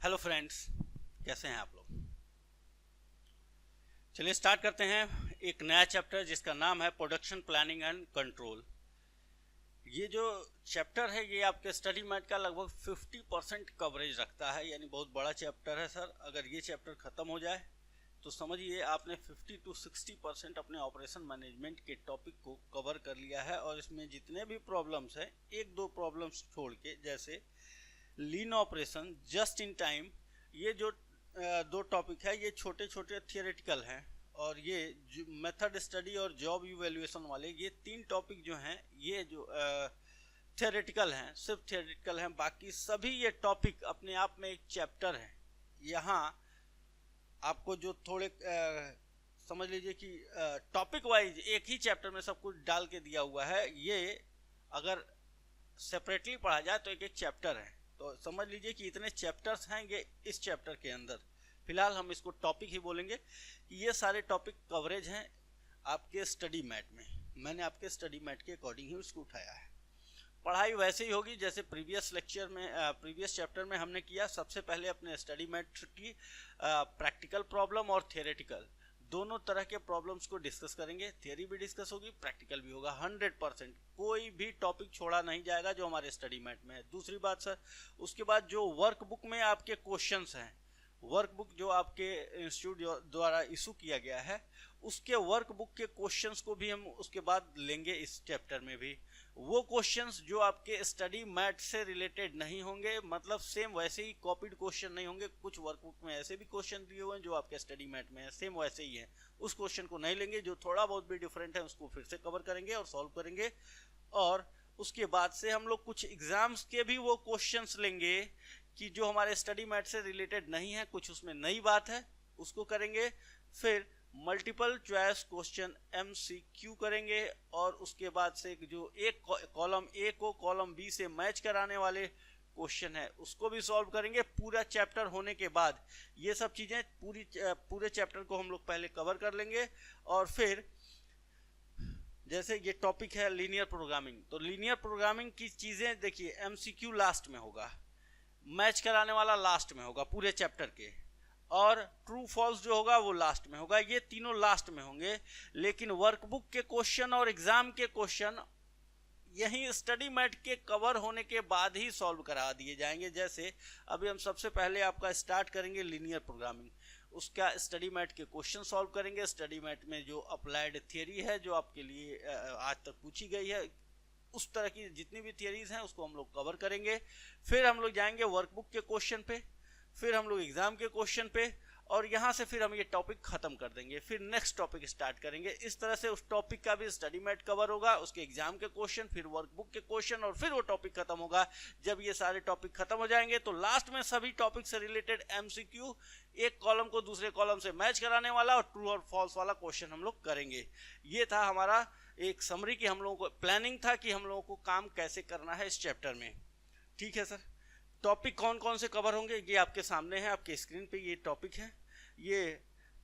Hello friends, कैसे हैं आप लोग। चलिए स्टार्ट करते हैं एक नया चैप्टर जिसका नाम है प्रोडक्शन प्लानिंग एंड कंट्रोल। ये जो चैप्टर है ये आपके स्टडी मैट का लगभग 50% कवरेज रखता है, यानी बहुत बड़ा चैप्टर है सर। अगर ये चैप्टर ख़त्म हो जाए तो समझिए आपने 50 to 60% अपने ऑपरेशन मैनेजमेंट के टॉपिक को कवर कर लिया है। और इसमें जितने भी प्रॉब्लम्स हैं, एक दो प्रॉब्लम्स छोड़ के, जैसे लीन ऑपरेशन, जस्ट इन टाइम, ये जो दो टॉपिक है ये छोटे छोटे थियोरेटिकल हैं। और ये मेथड स्टडी और जॉब इवैल्यूएशन वाले ये तीन टॉपिक जो हैं ये जो थियोरेटिकल हैं, सिर्फ थियोरेटिकल हैं। बाकी सभी ये टॉपिक अपने आप में एक चैप्टर है। यहाँ आपको जो थोड़े समझ लीजिए कि टॉपिक वाइज एक ही चैप्टर में सब कुछ डाल के दिया हुआ है। ये अगर सेपरेटली पढ़ा जाए तो एक एक चैप्टर है, तो समझ लीजिए कि इतने चैप्टर्स हैं ये इस चैप्टर के अंदर। फिलहाल हम इसको टॉपिक ही बोलेंगे कि ये सारे टॉपिक कवरेज हैं आपके स्टडी मैट में। मैंने आपके स्टडी मैट के अकॉर्डिंग ही उसको उठाया है। पढ़ाई वैसे ही होगी जैसे प्रीवियस लेक्चर में, प्रीवियस चैप्टर में हमने किया। सबसे पहले अपने स्टडी मैट की प्रैक्टिकल प्रॉब्लम और थियोरेटिकल दोनों तरह के प्रॉब्लम्स को डिस्कस करेंगे। थियरी भी डिस्कस होगी, प्रैक्टिकल भी होगा। 100% कोई भी टॉपिक छोड़ा नहीं जाएगा जो हमारे स्टडी मैट में है। दूसरी बात सर, उसके बाद जो वर्कबुक में आपके क्वेश्चंस हैं, वर्कबुक जो आपके इंस्टीट्यूट द्वारा इशू किया गया है, उसके वर्कबुक के क्वेश्चंस को भी हम उसके बाद लेंगे इस चैप्टर में भी। वो क्वेश्चंस जो आपके स्टडी मैट से रिलेटेड नहीं होंगे, मतलब सेम वैसे ही कॉपीड क्वेश्चन नहीं होंगे। कुछ वर्कबुक में ऐसे भी क्वेश्चन दिए हुए हैं जो आपके स्टडी मैट में है, सेम वैसे ही है। उस क्वेश्चन को नहीं लेंगे। जो थोड़ा बहुत भी डिफरेंट है उसको फिर से कवर करेंगे और सॉल्व करेंगे। और उसके बाद से हम लोग कुछ एग्जाम्स के भी वो क्वेश्चंस लेंगे कि जो हमारे स्टडी मैट से रिलेटेड नहीं है, कुछ उसमें नई बात है, उसको करेंगे। फिर मल्टीपल चॉइस क्वेश्चन MCQ करेंगे। और उसके बाद से जो एक कॉलम ए को कॉलम बी से मैच कराने वाले क्वेश्चन है उसको भी सॉल्व करेंगे। पूरा चैप्टर होने के बाद ये सब चीज़ें पूरे चैप्टर को हम लोग पहले कवर कर लेंगे। और फिर जैसे ये टॉपिक है लीनियर प्रोग्रामिंग, तो लीनियर प्रोग्रामिंग की चीज़ें देखिए MCQ लास्ट में होगा, मैच कराने वाला लास्ट में होगा पूरे चैप्टर के, और ट्रू फॉल्स जो होगा वो लास्ट में होगा। ये तीनों लास्ट में होंगे। लेकिन वर्कबुक के क्वेश्चन और एग्जाम के क्वेश्चन यही स्टडी मैट के कवर होने के बाद ही सॉल्व करा दिए जाएंगे। जैसे अभी हम सबसे पहले आपका स्टार्ट करेंगे लीनियर प्रोग्रामिंग, उसका स्टडी मैट के क्वेश्चन सॉल्व करेंगे। स्टडी मैट में जो अप्लाइड थियरी है जो आपके लिए आज तक पूछी गई है, उस तरह की जितनी भी थियरीज हैं उसको हम लोग कवर करेंगे। फिर हम लोग जाएंगे वर्कबुक के क्वेश्चन पे, फिर हम लोग एग्जाम के क्वेश्चन पे, और यहाँ से फिर हम ये टॉपिक खत्म कर देंगे। फिर नेक्स्ट टॉपिक स्टार्ट करेंगे। इस तरह से उस टॉपिक का भी स्टडी मैट कवर होगा, उसके एग्जाम के क्वेश्चन, फिर वर्कबुक के क्वेश्चन, और फिर वो टॉपिक खत्म होगा। जब ये सारे टॉपिक खत्म हो जाएंगे तो लास्ट में सभी टॉपिक से रिलेटेड MCQ, एक कॉलम को दूसरे कॉलम से मैच कराने वाला और ट्रू और फॉल्स वाला क्वेश्चन हम लोग करेंगे। ये था हमारा एक समरी की हम लोगों को प्लानिंग था कि हम लोगों को काम कैसे करना है इस चैप्टर में। ठीक है सर। टॉपिक कौन कौन से कवर होंगे ये आपके सामने है, आपके स्क्रीन पे ये टॉपिक है। ये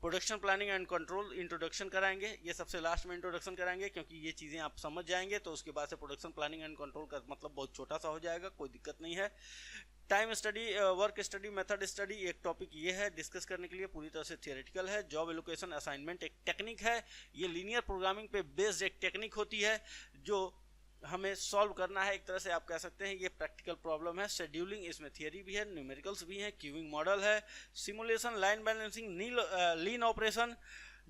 production planning and control introduction कराएंगे, ये सबसे लास्ट में इंट्रोडक्शन कराएंगे, क्योंकि ये चीज़ें आप समझ जाएंगे तो उसके बाद से प्रोडक्शन प्लानिंग एंड कंट्रोल का मतलब बहुत छोटा सा हो जाएगा, कोई दिक्कत नहीं है। Time study, work study, method study एक टॉपिक ये है डिस्कस करने के लिए, पूरी तरह से थियोरेटिकल है। जॉब एलोकेशन असाइनमेंट एक टेक्निक है, ये लीनियर प्रोग्रामिंग पे बेस्ड एक टेक्निक होती है जो हमें सॉल्व करना है। एक तरह से आप कह सकते हैं ये प्रैक्टिकल प्रॉब्लम है। शेड्यूलिंग, इसमें थियरी भी है, न्यूमेरिकल्स भी हैं, क्यूइंग मॉडल है, simulation, line balancing, lean operation,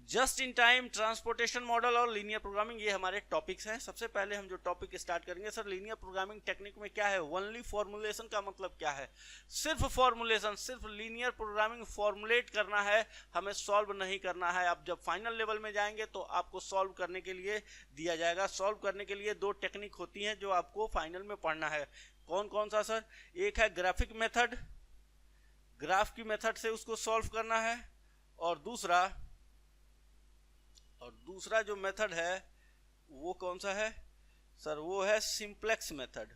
just in time, transportation model और लीनियर प्रोग्रामिंग, ये हमारे टॉपिक्स हैं। सबसे पहले हम जो टॉपिक स्टार्ट करेंगे सर, लीनियर प्रोग्रामिंग टेक्निक में क्या है। ओनली फॉर्मुलेशन का मतलब क्या है, सिर्फ फॉर्मुलेशन, सिर्फ लीनियर प्रोग्रामिंग फॉर्मुलेट करना है, हमें सॉल्व नहीं करना है। अब जब फाइनल लेवल में जाएंगे तो आपको सॉल्व करने के लिए दिया जाएगा। सॉल्व करने के लिए दो टेक्निक होती हैं जो आपको फाइनल में पढ़ना है। कौन कौन सा सर, एक है ग्राफिक मेथड, ग्राफ की मेथड से उसको सॉल्व करना है, और दूसरा जो मेथड है वो कौन सा है सर, वो है सिंप्लेक्स मेथड,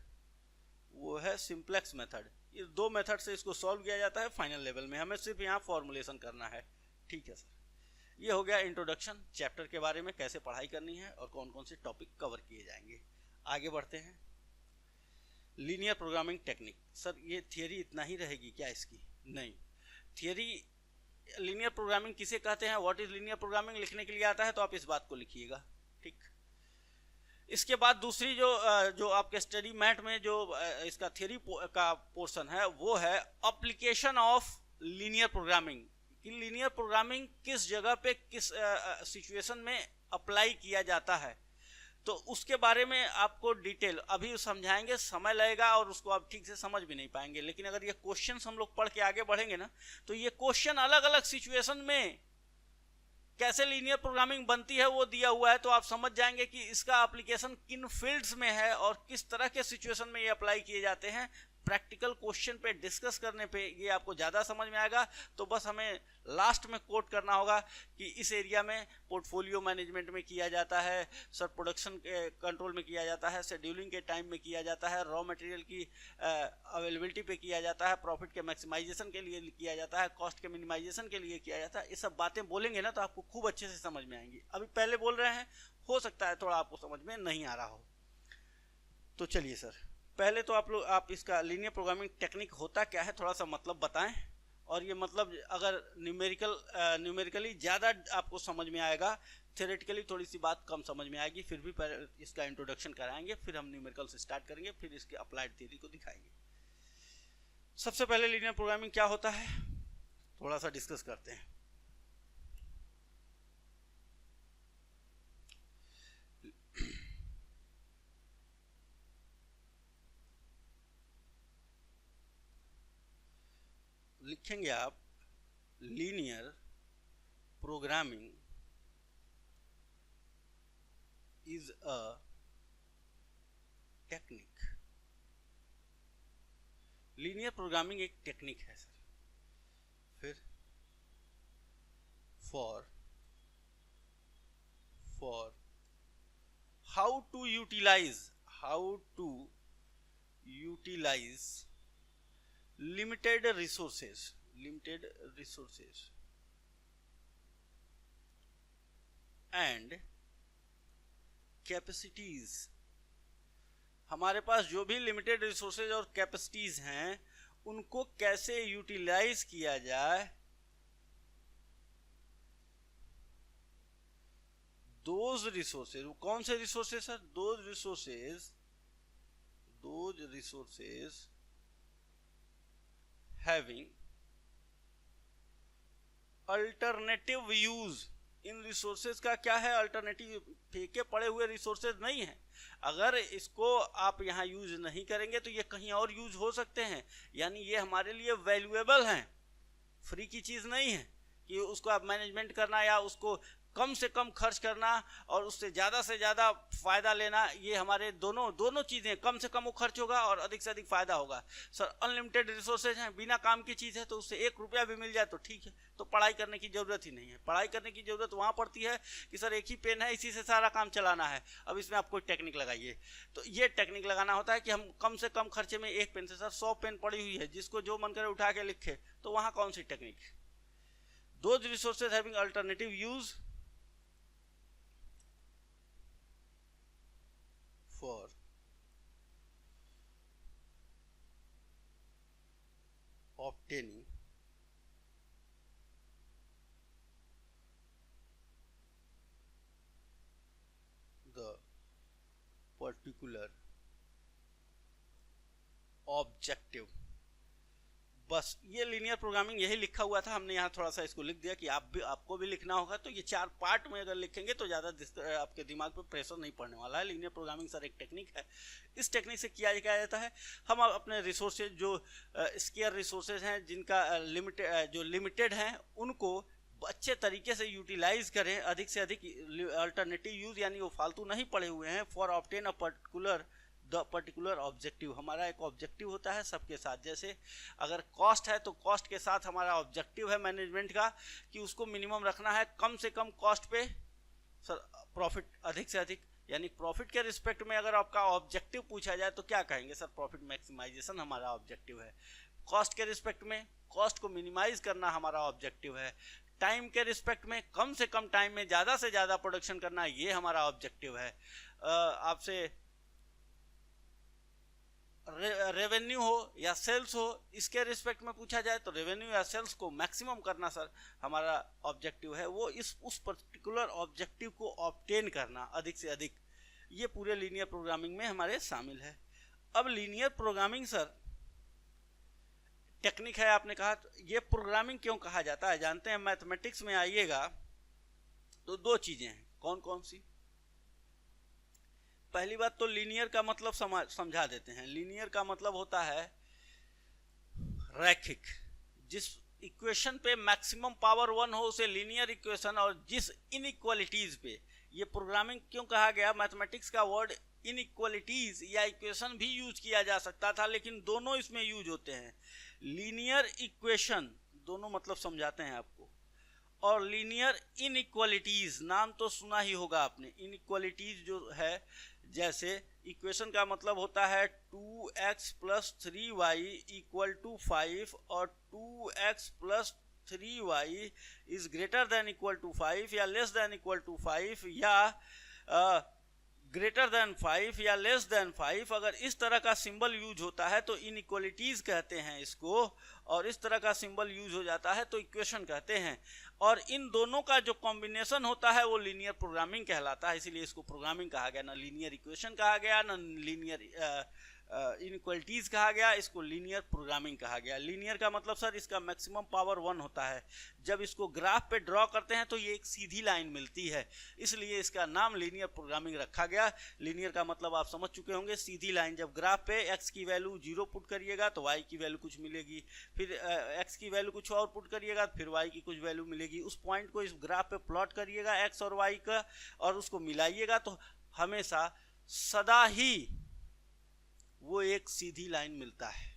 वो है सिंप्लेक्स मेथड। ये दो मेथड से इसको सॉल्व किया जाता है फाइनल लेवल में, हमें सिर्फ यहाँ फॉर्मुलेशन करना है। ठीक है सर। ये हो गया इंट्रोडक्शन चैप्टर के बारे में, कैसे पढ़ाई करनी है और कौन कौन से टॉपिक कवर किए जाएंगे। आगे बढ़ते हैं। लीनियर प्रोग्रामिंग टेक्निक, सर ये थियरी इतना ही रहेगी क्या इसकी? नहीं। थियरी लीनियर प्रोग्रामिंग किसे कहते हैं, व्हाट इज लीनियर प्रोग्रामिंग लिखने के लिए आता है तो आप इस बात को लिखिएगा, ठीक। इसके बाद दूसरी जो आपके स्टडी मैट में जो इसका थियरी का पोर्शन है वो है एप्लीकेशन ऑफ लीनियर प्रोग्रामिंग, कि लीनियर प्रोग्रामिंग किस जगह पे किस सिचुएशन में अप्लाई किया जाता है। तो उसके बारे में आपको डिटेल अभी समझाएंगे, समय लगेगा और उसको आप ठीक से समझ भी नहीं पाएंगे। लेकिन अगर ये क्वेश्चन हम लोग पढ़ के आगे बढ़ेंगे ना, तो ये क्वेश्चन अलग अलग सिचुएशन में कैसे लीनियर प्रोग्रामिंग बनती है वो दिया हुआ है, तो आप समझ जाएंगे कि इसका एप्लीकेशन किन फील्ड्स में है और किस तरह के सिचुएशन में ये अप्लाई किए जाते हैं। प्रैक्टिकल क्वेश्चन पे डिस्कस करने पे ये आपको ज़्यादा समझ में आएगा। तो बस हमें लास्ट में कोट करना होगा कि इस एरिया में पोर्टफोलियो मैनेजमेंट में किया जाता है, सर प्रोडक्शन के कंट्रोल में किया जाता है, शेड्यूलिंग के टाइम में किया जाता है, रॉ मटेरियल की अवेलेबिलिटी पे किया जाता है, प्रॉफिट के मैक्सिमाइजेशन के लिए किया जाता है, कॉस्ट के मिनिमाइजेशन के लिए किया जाता है। ये सब बातें बोलेंगे ना तो आपको खूब अच्छे से समझ में आएंगी। अभी पहले बोल रहे हैं, हो सकता है थोड़ा आपको समझ में नहीं आ रहा हो। तो चलिए सर, पहले तो आप इसका लीनियर प्रोग्रामिंग टेक्निक होता क्या है थोड़ा सा मतलब बताएं, और ये मतलब अगर न्यूमेरिकली ज़्यादा आपको समझ में आएगा, थियोरेटिकली थोड़ी सी बात कम समझ में आएगी, फिर भी इसका इंट्रोडक्शन कराएंगे, फिर हम न्यूमेरिकल से स्टार्ट करेंगे, फिर इसके अप्लाइड थियरी को दिखाएंगे। सबसे पहले लीनियर प्रोग्रामिंग क्या होता है थोड़ा सा डिस्कस करते हैं। लिखेंगे आप linear programming is a technique. Linear programming एक टेक्निक है सर। फिर for how to utilise limited resources and capacities। हमारे पास जो भी लिमिटेड रिसोर्सेज और कैपेसिटीज हैं उनको कैसे यूटिलाइज किया जाए, दोज रिसोर्सेज। कौन से resources sir? Those resources having alternative use. In resources का क्या है? अल्टरनेटिव, फेंके पड़े हुए रिसोर्सेज नहीं है। अगर इसको आप यहाँ यूज नहीं करेंगे तो ये कहीं और यूज हो सकते हैं, यानी ये हमारे लिए वैल्यूएबल हैं, फ्री की चीज नहीं है कि उसको आप मैनेजमेंट करना या उसको कम से कम खर्च करना और उससे ज़्यादा से ज़्यादा फ़ायदा लेना। ये हमारे दोनों चीज़ें, कम से कम वो खर्च होगा और अधिक से अधिक फ़ायदा होगा। सर अनलिमिटेड रिसोर्सेज हैं, बिना काम की चीज़ है, तो उससे 1 रुपया भी मिल जाए तो ठीक है, तो पढ़ाई करने की ज़रूरत ही नहीं है। पढ़ाई करने की ज़रूरत वहाँ पड़ती है कि सर एक ही पेन है, इसी से सारा काम चलाना है, अब इसमें आप कोई टेक्निक लगाइए। तो ये टेक्निक लगाना होता है कि हम कम से कम खर्चे में एक पेन से, सर 100 पेन पड़ी हुई है, जिसको जो मन करे उठा के लिखे, तो वहाँ कौन सी technique? Those resources having alternative use for obtaining the particular objective। बस ये लीनियर प्रोग्रामिंग यही लिखा हुआ था, हमने यहाँ थोड़ा सा इसको लिख दिया कि आपको भी लिखना होगा। तो ये 4 पार्ट में अगर लिखेंगे तो ज़्यादा आपके दिमाग पे प्रेशर नहीं पड़ने वाला है। लीनियर प्रोग्रामिंग सर एक टेक्निक है, इस टेक्निक से किया जाता है। हम अपने रिसोर्सेज जो स्केयर रिसोर्सेज हैं, जिनका लिमिटेड हैं, उनको अच्छे तरीके से यूटिलाइज करें, अधिक से अधिक अल्टरनेटिव यूज, यानी वो फालतू नहीं पड़े हुए हैं। For obtain a particular objective. हमारा एक ऑब्जेक्टिव होता है सबके साथ। जैसे अगर कॉस्ट है तो कॉस्ट के साथ हमारा ऑब्जेक्टिव है मैनेजमेंट का कि उसको मिनिमम रखना है, कम से कम कॉस्ट पे सर प्रॉफिट अधिक से अधिक। यानी प्रॉफिट के रिस्पेक्ट में अगर आपका ऑब्जेक्टिव पूछा जाए तो क्या कहेंगे? सर प्रॉफिट मैक्सिमाइजेशन हमारा ऑब्जेक्टिव है। कॉस्ट के रिस्पेक्ट में कॉस्ट को मिनिमाइज करना हमारा ऑब्जेक्टिव है। टाइम के रिस्पेक्ट में कम से कम टाइम में ज़्यादा से ज़्यादा प्रोडक्शन करना, ये हमारा ऑब्जेक्टिव है। आपसे रेवेन्यू हो या सेल्स हो, इसके रिस्पेक्ट में पूछा जाए तो रेवेन्यू या सेल्स को मैक्सिमम करना सर हमारा ऑब्जेक्टिव है, वो उस पर्टिकुलर ऑब्जेक्टिव को ऑब्टेन करना अधिक से अधिक, ये पूरे लीनियर प्रोग्रामिंग में हमारे शामिल है। अब लीनियर प्रोग्रामिंग सर टेक्निक है, आपने कहा तो ये प्रोग्रामिंग क्यों कहा जाता है, जानते हैं मैथमेटिक्स में आइएगा तो दो चीजें हैं, कौन कौन सी। पहली बात तो लीनियर का मतलब समझा देते हैं। लीनियर का मतलब होता है रैखिक, जिस इक्वेशन पे मैक्सिमम पावर 1 हो उसे लीनियर इक्वेशन, और जिस इनइक्वालिटीज पे, ये प्रोग्रामिंग क्यों कहा गया, मैथमेटिक्स का वर्ड इनइक्वालिटीज या इक्वेशन भी यूज किया जा सकता था, लेकिन दोनों इसमें यूज होते हैं। लीनियर इक्वेशन दोनों मतलब समझाते हैं आपको, और लीनियर इनइक्वालिटीज नाम तो सुना ही होगा आपने। इनइक्वालिटीज जो है, जैसे इक्वेशन का मतलब होता है 2x + 3y = 5 और 2x + 3y > 5 या <= 5 या <5 या <5। अगर इस तरह का सिंबल यूज होता है तो इनइक्वालिटीज कहते हैं इसको, और इस तरह का सिंबल यूज हो जाता है तो इक्वेशन कहते हैं। और इन दोनों का जो कॉम्बिनेशन होता है वो लीनियर प्रोग्रामिंग कहलाता है, इसीलिए इसको प्रोग्रामिंग कहा गया। ना लीनियर इक्वेशन कहा गया, ना लीनियर इनइक्वालिटीज कहा गया, इसको लीनियर प्रोग्रामिंग कहा गया। लीनियर का मतलब सर इसका मैक्सिमम पावर 1 होता है। जब इसको ग्राफ पे ड्रॉ करते हैं तो ये एक सीधी लाइन मिलती है, इसलिए इसका नाम लीनियर प्रोग्रामिंग रखा गया। लीनियर का मतलब आप समझ चुके होंगे, सीधी लाइन। जब ग्राफ पे x की वैल्यू 0 पुट करिएगा तो y की वैल्यू कुछ मिलेगी, फिर x की वैल्यू कुछ और पुट करिएगा फिर y की कुछ वैल्यू मिलेगी। उस पॉइंट को इस ग्राफ पे प्लॉट करिएगा x और y का, और उसको मिलाइएगा तो हमेशा सदा ही वो एक सीधी लाइन मिलता है।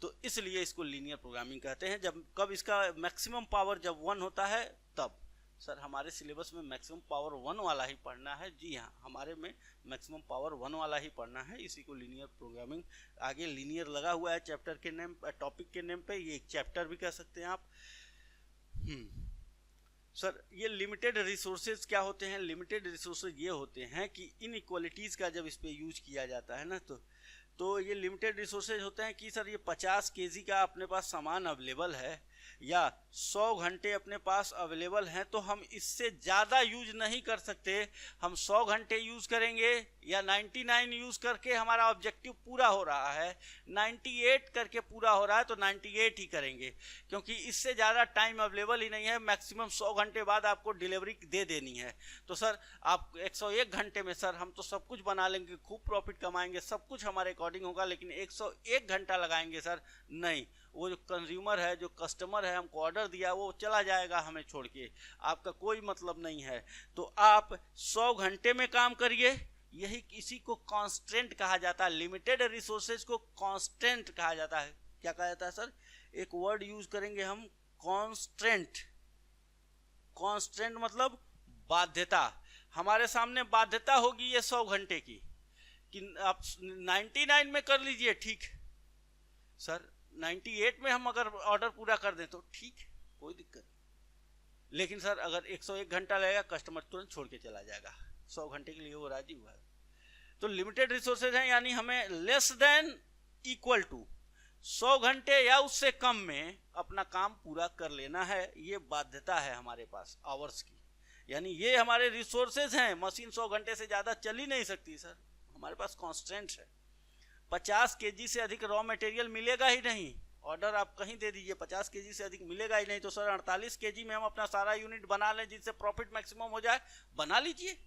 तो इसलिए इसको लीनियर प्रोग्रामिंग कहते हैं। जब कब इसका मैक्सिमम पावर जब 1 होता है तब। सर हमारे सिलेबस में मैक्सिमम पावर 1 वाला ही पढ़ना है। जी हाँ, हमारे में मैक्सिमम पावर 1 वाला ही पढ़ना है, इसी को लीनियर प्रोग्रामिंग। आगे लीनियर लगा हुआ है चैप्टर के नेम, टॉपिक के नेम पे, ये एक चैप्टर भी कह सकते हैं आप। सर ये लिमिटेड रिसोर्सेज क्या होते हैं? लिमिटेड रिसोर्सेज ये होते हैं कि इनइक्वालिटीज का जब इस पे यूज किया जाता है ना, तो ये लिमिटेड रिसोर्सेज होते हैं कि सर ये 50 केजी का अपने पास सामान अवेलेबल है या 100 घंटे अपने पास अवेलेबल हैं, तो हम इससे ज़्यादा यूज नहीं कर सकते। हम 100 घंटे यूज़ करेंगे या 99 यूज़ करके हमारा ऑब्जेक्टिव पूरा हो रहा है, 98 करके पूरा हो रहा है तो 98 ही करेंगे, क्योंकि इससे ज़्यादा टाइम अवेलेबल ही नहीं है। मैक्सिमम 100 घंटे बाद आपको डिलीवरी दे देनी है। तो सर आप 101 घंटे में सर हम तो सब कुछ बना लेंगे, खूब प्रॉफिट कमाएंगे, सब कुछ हमारे अकॉर्डिंग होगा, लेकिन 101 घंटा लगाएंगे सर नहीं। वो जो कंज्यूमर है, जो कस्टमर है, हमको ऑर्डर दिया वो चला जाएगा हमें छोड़ के, आपका कोई मतलब नहीं है। तो आप 100 घंटे में काम करिए, यही इसी को कांस्टेंट कहा जाता है। लिमिटेड रिसोर्सेज को कांस्टेंट कहा जाता है। क्या कहा जाता है सर? एक वर्ड यूज करेंगे हम, कांस्टेंट। कांस्टेंट मतलब बाध्यता। हमारे सामने बाध्यता होगी ये 100 घंटे की कि आप 99 में कर लीजिए, ठीक सर 98 में हम अगर ऑर्डर पूरा कर दें तो ठीक, कोई दिक्कत। लेकिन सर अगर 101 घंटा लगेगा, कस्टमर तुरंत छोड़ के चला जाएगा, 100 घंटे के लिए वो राजी हुआ है। तो लिमिटेड रिसोर्सेज हैं, यानी हमें लेस देन इक्वल टू 100 घंटे या उससे कम में अपना काम पूरा कर लेना है। ये बाध्यता है हमारे पास आवर्स की, यानी ये हमारे रिसोर्सेज हैं। मशीन 100 घंटे से ज़्यादा चल ही नहीं सकती सर, हमारे पास कॉन्स्टेंट है। 50 केजी से अधिक रॉ मटेरियल मिलेगा ही नहीं। ऑर्डर आप कहीं दे दीजिए, 50 केजी से अधिक मिलेगा ही नहीं। तो सर 48 केजी में हम अपना सारा यूनिट बना लें जिससे प्रॉफिट मैक्सिमम हो जाए, बना लीजिए।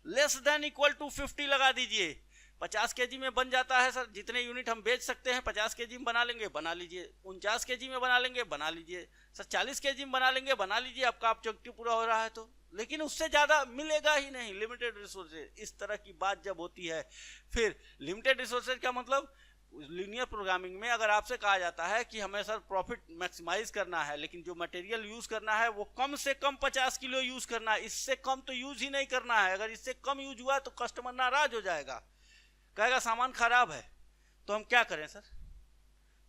लेस देन इक्वल टू 50 लगा दीजिए, 50 केजी में बन जाता है सर। जितने यूनिट हम बेच सकते हैं 50 केजी में बना लेंगे, बना लीजिए। 49 केजी में बना लेंगे, बना लीजिए। सर 40 केजी में बना लेंगे, बना लीजिए, आपका ऑब्जेक्टिव पूरा हो रहा है तो। लेकिन उससे ज़्यादा मिलेगा ही नहीं, लिमिटेड रिसोर्सेज। इस तरह की बात जब होती है, फिर लिमिटेड रिसोर्सेज का मतलब लीनियर प्रोग्रामिंग में अगर आपसे कहा जाता है कि हमें सर प्रॉफिट मैक्सिमाइज करना है, लेकिन जो मटेरियल यूज करना है वो कम से कम 50 किलो यूज करना है, इससे कम तो यूज ही नहीं करना है। अगर इससे कम यूज हुआ तो कस्टमर नाराज हो जाएगा, कहेगा सामान खराब है। तो हम क्या करें सर?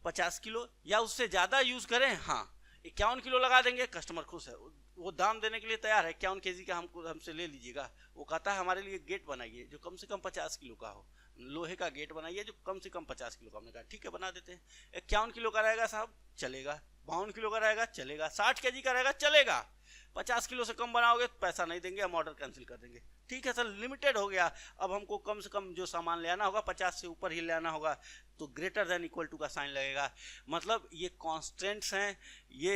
50 किलो या उससे ज़्यादा यूज करें, हाँ 51 किलो लगा देंगे, कस्टमर खुश है, वो दाम देने के लिए तैयार है। 51 केजी का हमसे ले लीजिएगा। वो कहता है हमारे लिए गेट बनाइए जो कम से कम 50 किलो का हो। लोहे का गेट बनाइए जो कम से कम 50 किलो का। हमने कहा ठीक है बना देते हैं। 51 किलो का रहेगा साहब, चलेगा। 52 किलो का रहेगा, चलेगा। 60 केजी का रहेगा, चलेगा। 50 किलो से कम बनाओगे तो पैसा नहीं देंगे, हम ऑर्डर कैंसिल कर देंगे। ठीक है सर, लिमिटेड हो गया। अब हमको कम से कम जो सामान ले आना होगा 50 से ऊपर ही ले आना होगा, तो ग्रेटर देन इक्वल टू का साइन लगेगा। मतलब ये कॉन्स्टेंट्स हैं, ये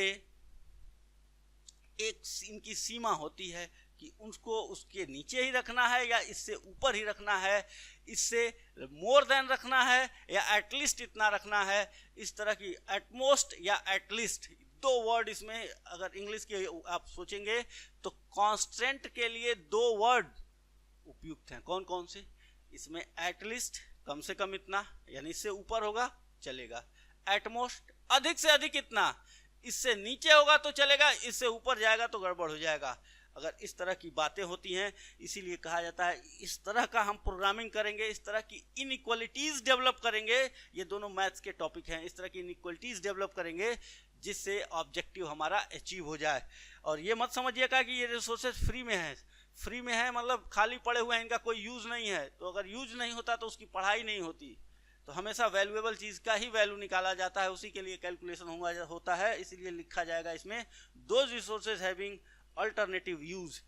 एक इनकी सीमा होती है कि उनको उसके नीचे ही रखना है या इससे ऊपर ही रखना है, इससे मोर देन रखना है या एटलीस्ट इतना रखना है। इस तरह की एटमोस्ट या एटलीस्ट, दो वर्ड इसमें अगर इंग्लिश के आप सोचेंगे तो कॉन्स्टेंट के लिए दो वर्ड उपयुक्त हैं। कौन कौन से? इसमें एटलीस्ट कम से कम इतना, यानी इससे ऊपर होगा चलेगा। एटमोस्ट अधिक से अधिक इतना, इससे नीचे होगा तो चलेगा, इससे ऊपर जाएगा तो गड़बड़ हो जाएगा। अगर इस तरह की बातें होती हैं, इसीलिए कहा जाता है इस तरह का हम प्रोग्रामिंग करेंगे, इस तरह की इनइक्वालिटीज डेवलप करेंगे। ये दोनों मैथ्स के टॉपिक हैं। इस तरह की इनइक्वालिटीज डेवलप करेंगे जिससे ऑब्जेक्टिव हमारा अचीव हो जाए। और ये मत समझिएगा कि ये रिसोर्सेज फ्री में है। फ्री में है मतलब खाली पड़े हुए हैं, इनका कोई यूज नहीं है। तो अगर यूज नहीं होता तो उसकी पढ़ाई नहीं होती। तो हमेशा वैल्यूएबल चीज का ही वैल्यू निकाला जाता है, उसी के लिए कैलकुलेशन होता है। इसीलिए लिखा जाएगा इसमें those resources having alternative use.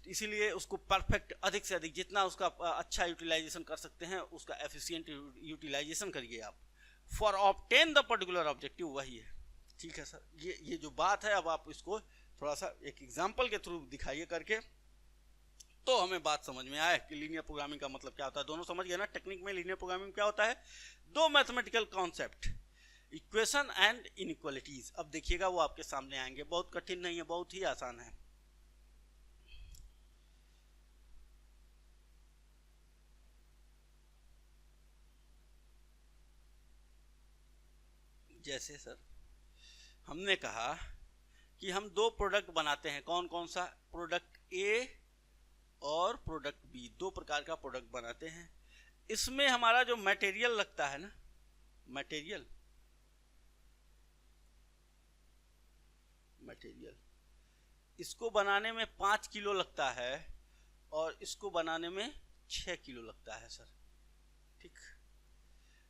इसीलिए उसको परफेक्ट, अधिक से अधिक जितना उसका अच्छा यूटिलाइजेशन कर सकते हैं उसका एफिशिएंट यूटिलाइजेशन करिए आप। For obtain the particular objective, वही है। ठीक है सर, ये जो बात है, अब आप इसको थोड़ा सा एक एग्जाम्पल के थ्रू दिखाइए करके, तो हमें बात समझ में आए कि लीनियर प्रोग्रामिंग का मतलब क्या होता है। दोनों समझ गए ना? टेक्निक में लीनियर प्रोग्रामिंग क्या होता है? दो mathematical concept, equation and inequalities. अब देखिएगा वो आपके सामने आएंगे, बहुत कठिन नहीं है, बहुत ही आसान है। जैसे सर हमने कहा कि हम दो प्रोडक्ट बनाते हैं। कौन कौन सा? प्रोडक्ट ए और प्रोडक्ट बी, दो प्रकार का प्रोडक्ट बनाते हैं। इसमें हमारा जो मटेरियल लगता है ना, मटेरियल इसको बनाने में 5 किलो लगता है और इसको बनाने में 6 किलो लगता है सर। ठीक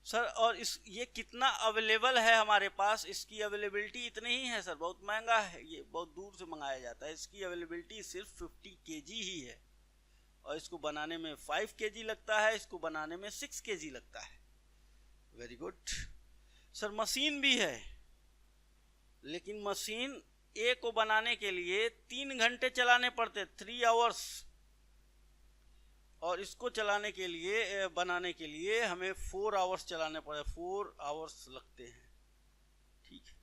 सर, और ये कितना अवेलेबल है हमारे पास? इसकी अवेलेबिलिटी इतनी ही है सर, बहुत महंगा है, ये बहुत दूर से मंगाया जाता है। इसकी अवेलेबिलिटी सिर्फ 50 केजी ही है और इसको बनाने में 5 केजी लगता है, इसको बनाने में 6 केजी लगता है। Very good sir. मशीन भी है, लेकिन मशीन ए को बनाने के लिए 3 घंटे चलाने पड़ते, 3 आवर्स, और इसको चलाने के लिए, बनाने के लिए हमें 4 आवर्स चलाने पड़े, 4 आवर्स लगते हैं। ठीक है,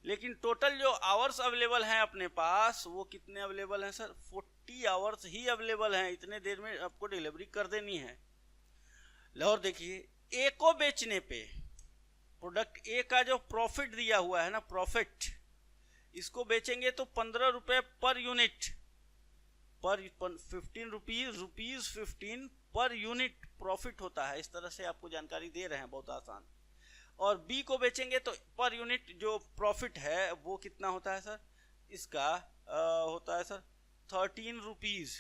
लेकिन टोटल जो आवर्स अवेलेबल हैं अपने पास वो कितने अवेलेबल हैं सर? 40 आवर्स ही अवेलेबल हैं। इतने देर में आपको डिलीवरी कर देनी है। और देखिए, ए को बेचने पे प्रोडक्ट ए का जो प्रॉफिट दिया हुआ है ना, प्रॉफिट, इसको बेचेंगे तो 15 रुपए पर यूनिट, पर 15 रुपीज 15 पर यूनिट प्रॉफिट होता है। इस तरह से आपको जानकारी दे रहे हैं, बहुत आसान। और बी को बेचेंगे तो पर यूनिट जो प्रॉफिट है वो कितना होता है सर? इसका होता है सर 13 रुपीज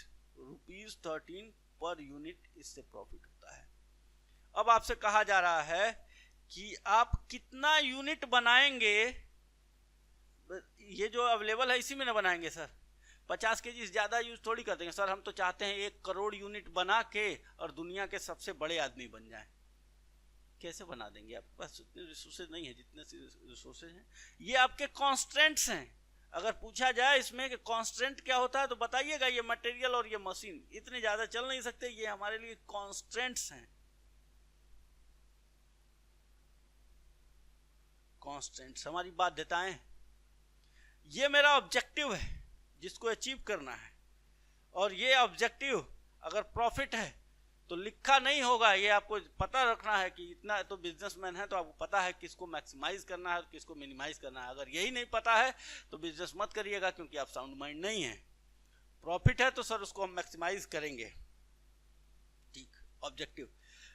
13 पर यूनिट, इससे प्रॉफिट होता है। अब आपसे कहा जा रहा है कि आप कितना यूनिट बनाएंगे, ये जो अवेलेबल है इसी में ना बनाएंगे सर। 50 केजी ज्यादा यूज थोड़ी कर देंगे सर। हम तो चाहते हैं 1 करोड़ यूनिट बना के और दुनिया के सबसे बड़े आदमी बन जाएं। कैसे बना देंगे? आपके पास उतने रिसोर्सेज नहीं है जितने रिसोर्सेज हैं। ये आपके कॉन्स्टेंट्स हैं। अगर पूछा जाए इसमें कि कॉन्स्टेंट क्या होता है तो बताइएगा ये मटेरियल और ये मशीन इतने ज्यादा चल नहीं सकते, ये हमारे लिए कॉन्स्टेंट्स हैं। कॉन्स्टेंट्स हमारी बाध्यताएं। ये मेरा ऑब्जेक्टिव है जिसको अचीव करना है, और ये ऑब्जेक्टिव अगर प्रॉफिट है तो लिखा नहीं होगा। ये आपको पता रखना है कि इतना तो बिजनेसमैन है तो आपको पता है किसको मैक्सिमाइज करना है, किसको मिनिमाइज करना है। अगर यही नहीं पता है तो बिजनेस मत करिएगा, क्योंकि आप साउंड माइंड नहीं है। प्रॉफिट है तो सर उसको हम मैक्सिमाइज करेंगे। ठीक, ऑब्जेक्टिव।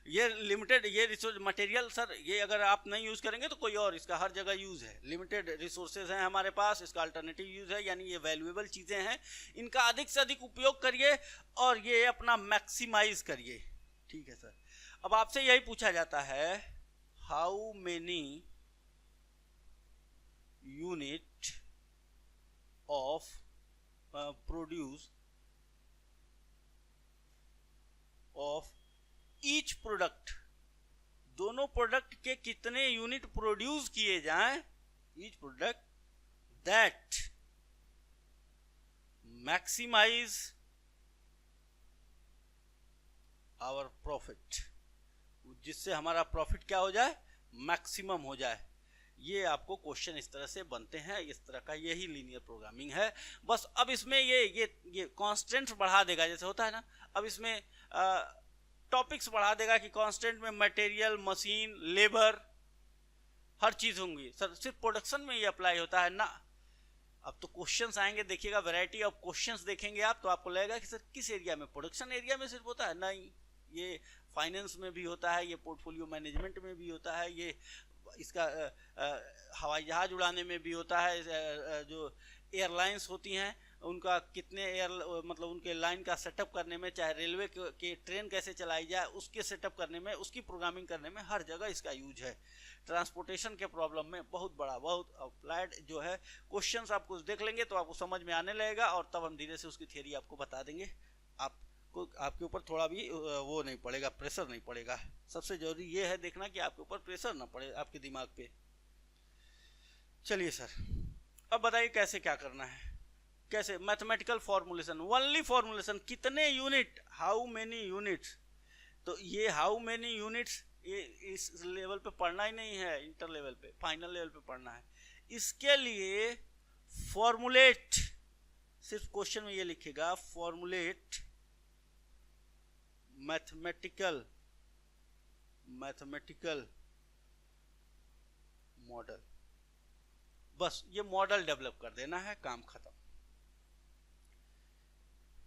ये लिमिटेड, ये रिसोर्स मटेरियल सर, ये अगर आप नहीं यूज करेंगे तो कोई और इसका हर जगह यूज है। लिमिटेड रिसोर्सेज हैं हमारे पास, इसका अल्टरनेटिव यूज है, यानी ये वैल्यूएबल चीजें हैं। इनका अधिक से अधिक उपयोग करिए और ये अपना मैक्सिमाइज करिए। ठीक है सर। अब आपसे यही पूछा जाता है, how many unit of produce of each product, दोनों प्रोडक्ट के कितने यूनिट प्रोड्यूस किए जाएं, each product that maximise our profit, जिससे हमारा प्रॉफिट क्या हो जाए, मैक्सिमम हो जाए। ये आपको क्वेश्चन इस तरह से बनते हैं, इस तरह का यही लीनियर प्रोग्रामिंग है। बस अब इसमें ये कांस्टेंट्स बढ़ा देगा, जैसे होता है ना, अब इसमें टॉपिक्स बढ़ा देगा कि कांस्टेंट में मटेरियल, मशीन, लेबर, हर चीज होंगी। सर सिर्फ प्रोडक्शन में ये अप्लाई होता है ना। अब तो क्वेश्चंस आएंगे, देखिएगा वैरायटी ऑफ क्वेश्चंस देखेंगे आप, तो आपको लगेगा कि सर किस एरिया में, प्रोडक्शन एरिया में सिर्फ होता है, नहीं, ये फाइनेंस में भी होता है, ये पोर्टफोलियो मैनेजमेंट में भी होता है, ये इसका हवाई जहाज उड़ाने में भी होता है, जो एयरलाइंस होती हैं उनका कितने मतलब उनके लाइन का सेटअप करने में, चाहे रेलवे के ट्रेन कैसे चलाई जाए उसके सेटअप करने में, उसकी प्रोग्रामिंग करने में, हर जगह इसका यूज है। ट्रांसपोर्टेशन के प्रॉब्लम में बहुत बड़ा, बहुत अप्लाइड जो है क्वेश्चंस आप कुछ देख लेंगे तो आपको समझ में आने लगेगा, और तब हम धीरे से उसकी थियरी आपको बता देंगे। आपके ऊपर थोड़ा भी वो नहीं पड़ेगा, प्रेशर नहीं पड़ेगा। सबसे जरूरी ये है देखना कि आपके ऊपर प्रेशर ना पड़े आपके दिमाग पे। चलिए सर, अब बताइए कैसे क्या करना है, कैसे मैथमेटिकल फॉर्मुलेशन, ओनली फॉर्मुलेशन, कितने यूनिट, हाउ मेनी यूनिट्स। तो ये हाउ मेनी यूनिट्स ये इस लेवल पे पढ़ना ही नहीं है, इंटर लेवल पे, फाइनल लेवल पे पढ़ना है। इसके लिए फॉर्मुलेट, सिर्फ क्वेश्चन में ये लिखेगा फॉर्मुलेट मैथमेटिकल मॉडल, बस ये मॉडल डेवलप कर देना है, काम खत्म।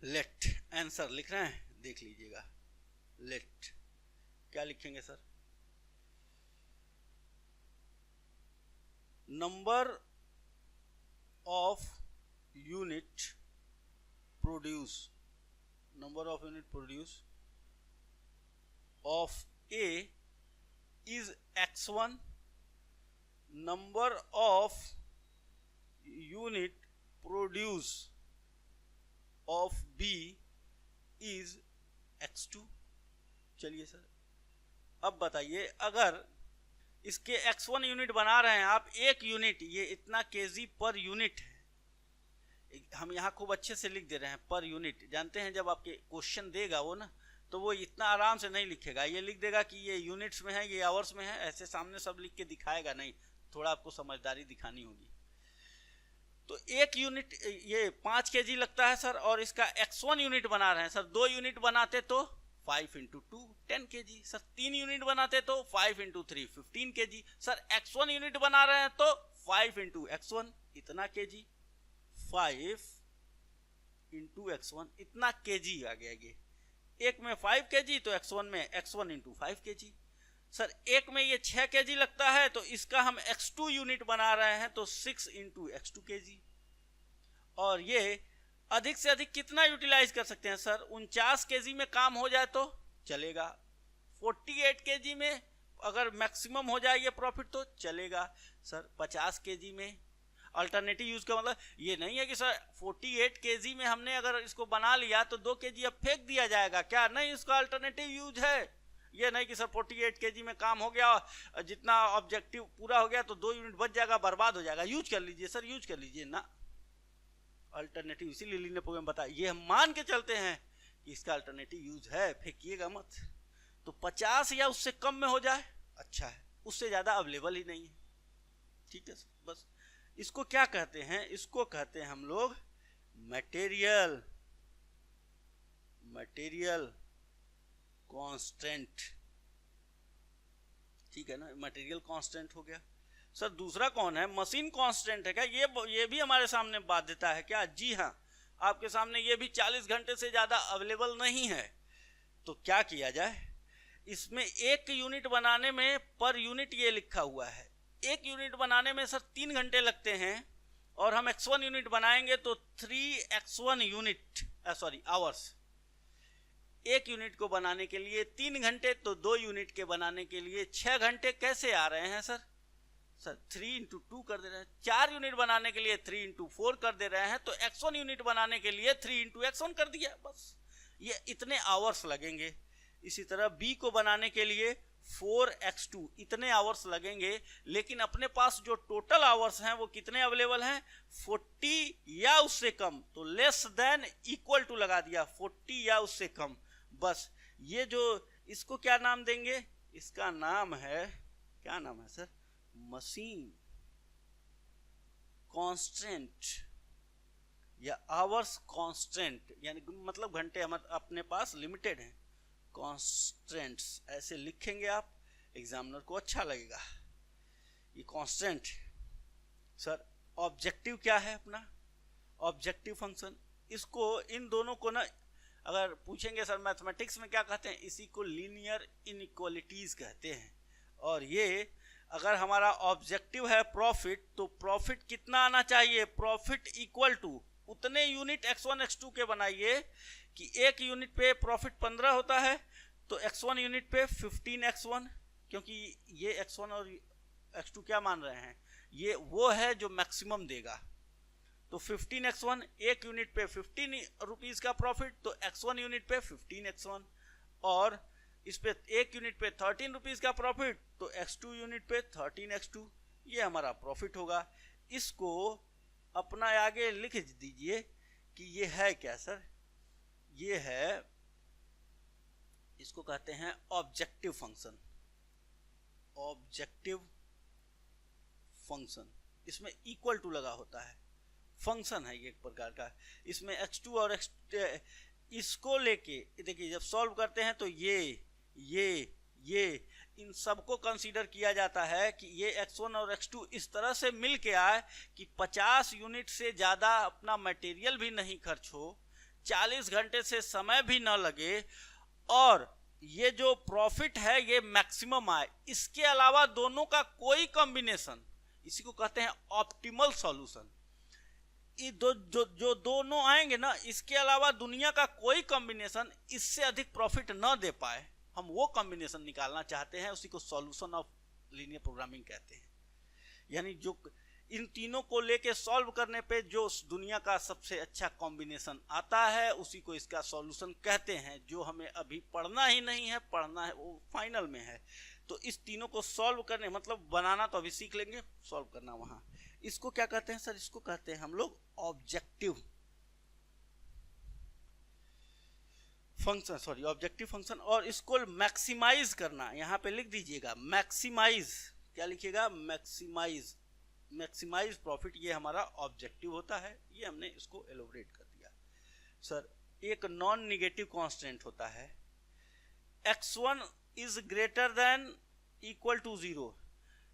लेट आंसर लिख रहे हैं, देख लीजिएगा। लेट क्या लिखेंगे sir, number of unit produce, number of unit produce of A is x1, number of unit produce of B is x2। चलिए सर, अब बताइए, अगर इसके x1 यूनिट बना रहे हैं आप, एक यूनिट ये इतना केजी पर यूनिट है, हम यहाँ खूब अच्छे से लिख दे रहे हैं पर यूनिट। जानते हैं जब आपके क्वेश्चन देगा वो ना, तो वो इतना आराम से नहीं लिखेगा, ये लिख देगा कि ये यूनिट्स में है, ये आवर्स में है, ऐसे सामने सब लिख के दिखाएगा नहीं, थोड़ा आपको समझदारी दिखानी होगी। तो एक यूनिट ये 5 kg लगता है सर, और इसका x1 यूनिट बना रहे हैं सर, 2 यूनिट बनाते तो 5 × 2 10 kg सर, 3 यूनिट बनाते तो 5 × 3 15 kg सर, x1 यूनिट बना रहे हैं तो 5 × x1 इतना kg, 5 × x1 इतना kg आ गया। ये एक में 5 kg तो x1 में x1 × 5 kg सर, एक में ये 6 kg लगता है तो इसका हम x2 यूनिट बना रहे हैं तो 6 × x2 kg। और ये अधिक से अधिक कितना यूटिलाइज कर सकते हैं सर, 49 kg में काम हो जाए तो चलेगा, 48 kg में अगर मैक्सिमम हो जाए ये प्रॉफिट तो चलेगा सर, 50 kg में। अल्टरनेटिव यूज का मतलब ये नहीं है कि सर 48 kg में हमने अगर इसको बना लिया तो 2 kg अब फेंक दिया जाएगा, क्या नहीं, इसका अल्टरनेटिव यूज है। ये नहीं कि सर 48 kg में काम हो गया, जितना ऑब्जेक्टिव पूरा हो गया तो 2 यूनिट बच जाएगा, बर्बाद हो जाएगा, यूज कर लीजिए सर, यूज कर लीजिए ना। अल्टरनेटिव इसीलिए लीनियर प्रोग्राम बताया, ये हम मान के चलते हैं कि इसका अल्टरनेटिव यूज है, फेंकिएगा मत। तो 50 या उससे कम में हो जाए अच्छा है, उससे ज्यादा अवेलेबल ही नहीं है, ठीक है। बस इसको क्या कहते हैं, इसको कहते हैं हम लोग मटेरियल कांस्टेंट, ठीक है ना, मटेरियल कांस्टेंट हो गया। सर दूसरा कौन है, मशीन कांस्टेंट है क्या, ये भी हमारे सामने बाध्यता है क्या, जी हाँ, आपके सामने ये भी 40 घंटे से ज्यादा अवेलेबल नहीं है। तो क्या किया जाए, इसमें एक यूनिट बनाने में पर यूनिट ये लिखा हुआ है, एक यूनिट बनाने में सर 3 घंटे लगते हैं, और हम x1 यूनिट बनाएंगे तो 3x1 यूनिट आवर्स। 1 यूनिट को बनाने के लिए 3 घंटे, तो 2 यूनिट के बनाने के लिए 6 घंटे कैसे आ रहे हैं सर? सर 3 इंटू 2 कर दे रहे हैं। 4 यूनिट बनाने के लिए 3 इंटू 4 कर दे रहे हैं, तो x1 यूनिट बनाने के लिए 3 इंटू x1 कर दिया, बस ये इतने आवर्स लगेंगे। इसी तरह b को बनाने के लिए 4x2 इतने आवर्स लगेंगे, लेकिन अपने पास जो टोटल आवर्स हैं वो कितने अवेलेबल हैं? 40 या उससे कम, तो लेस देन इक्वल टू लगा दिया, 40 या उससे कम। बस ये जो इसको क्या नाम देंगे? इसका नाम है, क्या नाम है सर? मशीन कांस्टेंट या आवर्स कांस्टेंट, यानी मतलब घंटे हम अपने पास लिमिटेड हैं। कांस्टेंट्स ऐसे लिखेंगे आप, एग्जामिनर को अच्छा लगेगा। ये कांस्टेंट। सर ऑब्जेक्टिव क्या है अपना? Objective function. इसको इन दोनों को ना अगर पूछेंगे सर मैथमेटिक्स में क्या कहते हैं, इसी को लीनियर इनइक्वालिटीज कहते हैं। और ये अगर हमारा ऑब्जेक्टिव है प्रॉफिट, तो प्रॉफिट कितना आना चाहिए? प्रॉफिट इक्वल टू उतने यूनिट x1 x2 के बनाइए कि एक यूनिट पे प्रॉफिट 15 होता है, तो x1 यूनिट पे 15x1, क्योंकि ये x1 और x2 क्या मान रहे हैं? ये वो है जो मैक्सिमम देगा। तो 15x1 एक यूनिट पे 15 रुपीज का प्रॉफिट, तो x1 यूनिट पे 15x1, और इस पे एक यूनिट पे 13 रुपीज का प्रॉफिट, तो x2 यूनिट पे 13x2, ये हमारा प्रॉफिट होगा। इसको अपना आगे लिख दीजिए कि ये है क्या सर? ये है, इसको कहते हैं ऑब्जेक्टिव फंक्शन। ऑब्जेक्टिव फंक्शन, इसमें इक्वल टू लगा होता है, फंक्शन है ये एक प्रकार का। इसमें x2 और x, इसको लेके देखिए जब सॉल्व करते हैं तो ये इन सबको कंसीडर किया जाता है कि ये x1 और x2 इस तरह से मिल के आए कि 50 यूनिट से ज़्यादा अपना मटेरियल भी नहीं खर्च हो, 40 घंटे से समय भी ना लगे, और ये जो प्रॉफिट है ये मैक्सिमम आए। इसके अलावा दोनों का कोई कॉम्बिनेशन, इसी को कहते हैं ऑप्टिमल सॉल्यूशन। ये जो दोनों आएंगे ना, इसके अलावा दुनिया का कोई कॉम्बिनेशन इससे अधिक प्रॉफिट ना दे पाए, हम वो कॉम्बिनेशन निकालना चाहते हैं, उसी को सॉल्यूशन ऑफ लीनियर प्रोग्रामिंग कहते हैं। यानी जो इन तीनों को लेके सॉल्व करने पे जो दुनिया का सबसे अच्छा कॉम्बिनेशन आता है, उसी को इसका सॉल्यूशन कहते हैं। जो हमें अभी पढ़ना ही नहीं है, पढ़ना है वो फाइनल में है। तो इस तीनों को सॉल्व करने, मतलब बनाना तो अभी सीख लेंगे, सॉल्व करना वहां। इसको क्या कहते हैं सर? इसको कहते हैं हम लोग objective function, sorry objective function. और इसको मैक्सिमाइज करना, यहाँ पे लिख दीजिएगा मैक्सिमाइज। क्या लिखिएगा? मैक्सिमाइज। मैक्सिमाइज प्रॉफिट, ये हमारा ऑब्जेक्टिव होता है। ये हमने इसको एलोबरेट कर दिया। सर एक नॉन निगेटिव कांस्टेंट होता है, x1 is greater than equal to 0।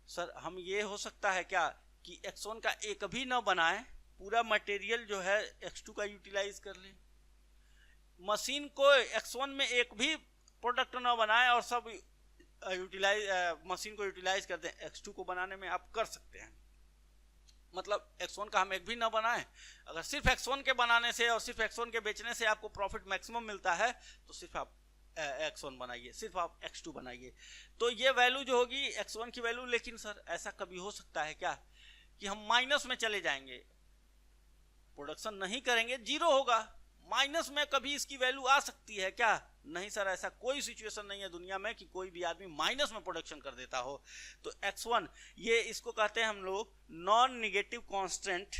Sir हम ये हो सकता है क्या कि x1 का एक भी ना बनाए, पूरा मटेरियल जो है x2 का यूटिलाइज कर ले। मशीन को x1 में एक भी प्रोडक्ट ना बनाए और सब मशीन को यूटिलाइज कर दें, x2 को बनाने में आप कर सकते हैं। मतलब x1 का हम एक भी ना बनाए, अगर सिर्फ x1 के बनाने से और सिर्फ x1 के बेचने से आपको प्रॉफिट मैक्सिमम मिलता है, तो सिर्फ आप x1 बनाइए, सिर्फ आप x2 बनाइए, तो ये वैल्यू जो होगी x1 की वैल्यू। लेकिन सर ऐसा कभी हो सकता है क्या कि हम माइनस में चले जाएंगे, प्रोडक्शन नहीं करेंगे, जीरो होगा, माइनस में कभी इसकी वैल्यू आ सकती है क्या? नहीं सर, ऐसा कोई सिचुएशन नहीं है दुनिया में कि कोई भी आदमी माइनस में प्रोडक्शन कर देता हो। तो x1, ये इसको कहते हैं हम लोग non negative constant.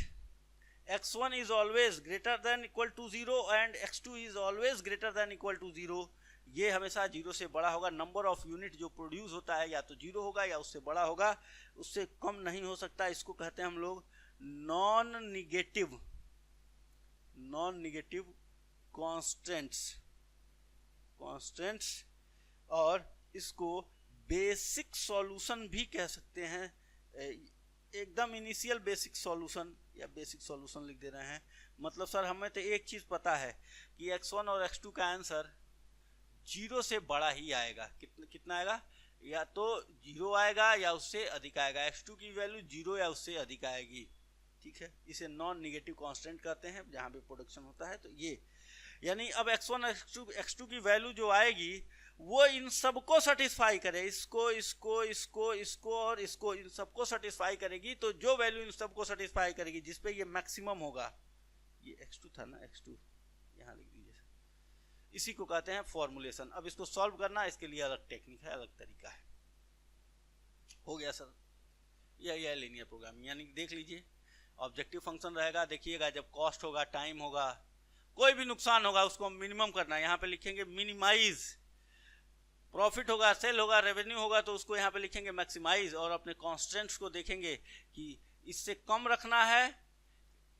x1 is always greater than equal to 0 and x2 is always greater than equal to 0। ये हमेशा 0 से बड़ा होगा। नंबर ऑफ यूनिट जो प्रोड्यूस होता है या तो 0 होगा या उससे बड़ा होगा, उससे कम नहीं हो सकता। इसको कहते हैं हम लोग नॉन निगेटिव कांस्टेंट्स, और इसको बेसिक सॉल्यूशन भी कह सकते हैं। एकदम इनिशियल बेसिक सॉल्यूशन या बेसिक सॉल्यूशन लिख दे रहे हैं। मतलब सर हमें तो एक चीज पता है कि x1 और x2 का आंसर 0 से बड़ा ही आएगा। कितना आएगा? या तो 0 आएगा या उससे अधिक आएगा। x2 की वैल्यू 0 या उससे अधिक आएगी। ठीक है, इसे नॉन निगेटिव कांस्टेंट कहते हैं जहां पे प्रोडक्शन होता है। तो ये यानी अब x1 x2 की वैल्यू जो आएगी वो इन सबको सेटिस्फाई करे, इसको इसको इसको इसको और इसको, इन सबको सेटिस्फाई करेगी। तो जो वैल्यू इन सबको सेटिस्फाई करेगी जिसपे ये मैक्सिमम होगा, ये x2 था ना, x2 यहाँ लिख दीजिए, इसी को कहते हैं फॉर्मुलेशन। अब इसको सॉल्व करना, इसके लिए अलग टेक्निक है, अलग तरीका है। हो गया सर, यही है लीनियर प्रोग्रामिंग। यानी देख लीजिए, ऑब्जेक्टिव फंक्शन रहेगा, देखिएगा जब कॉस्ट होगा, टाइम होगा, कोई भी नुकसान होगा उसको मिनिमम करना है, यहाँ पे लिखेंगे मिनिमाइज। प्रॉफिट होगा, सेल होगा, रेवेन्यू होगा तो उसको यहाँ पे लिखेंगे मैक्सिमाइज। और अपने कॉन्स्टेंट्स को देखेंगे कि इससे कम रखना है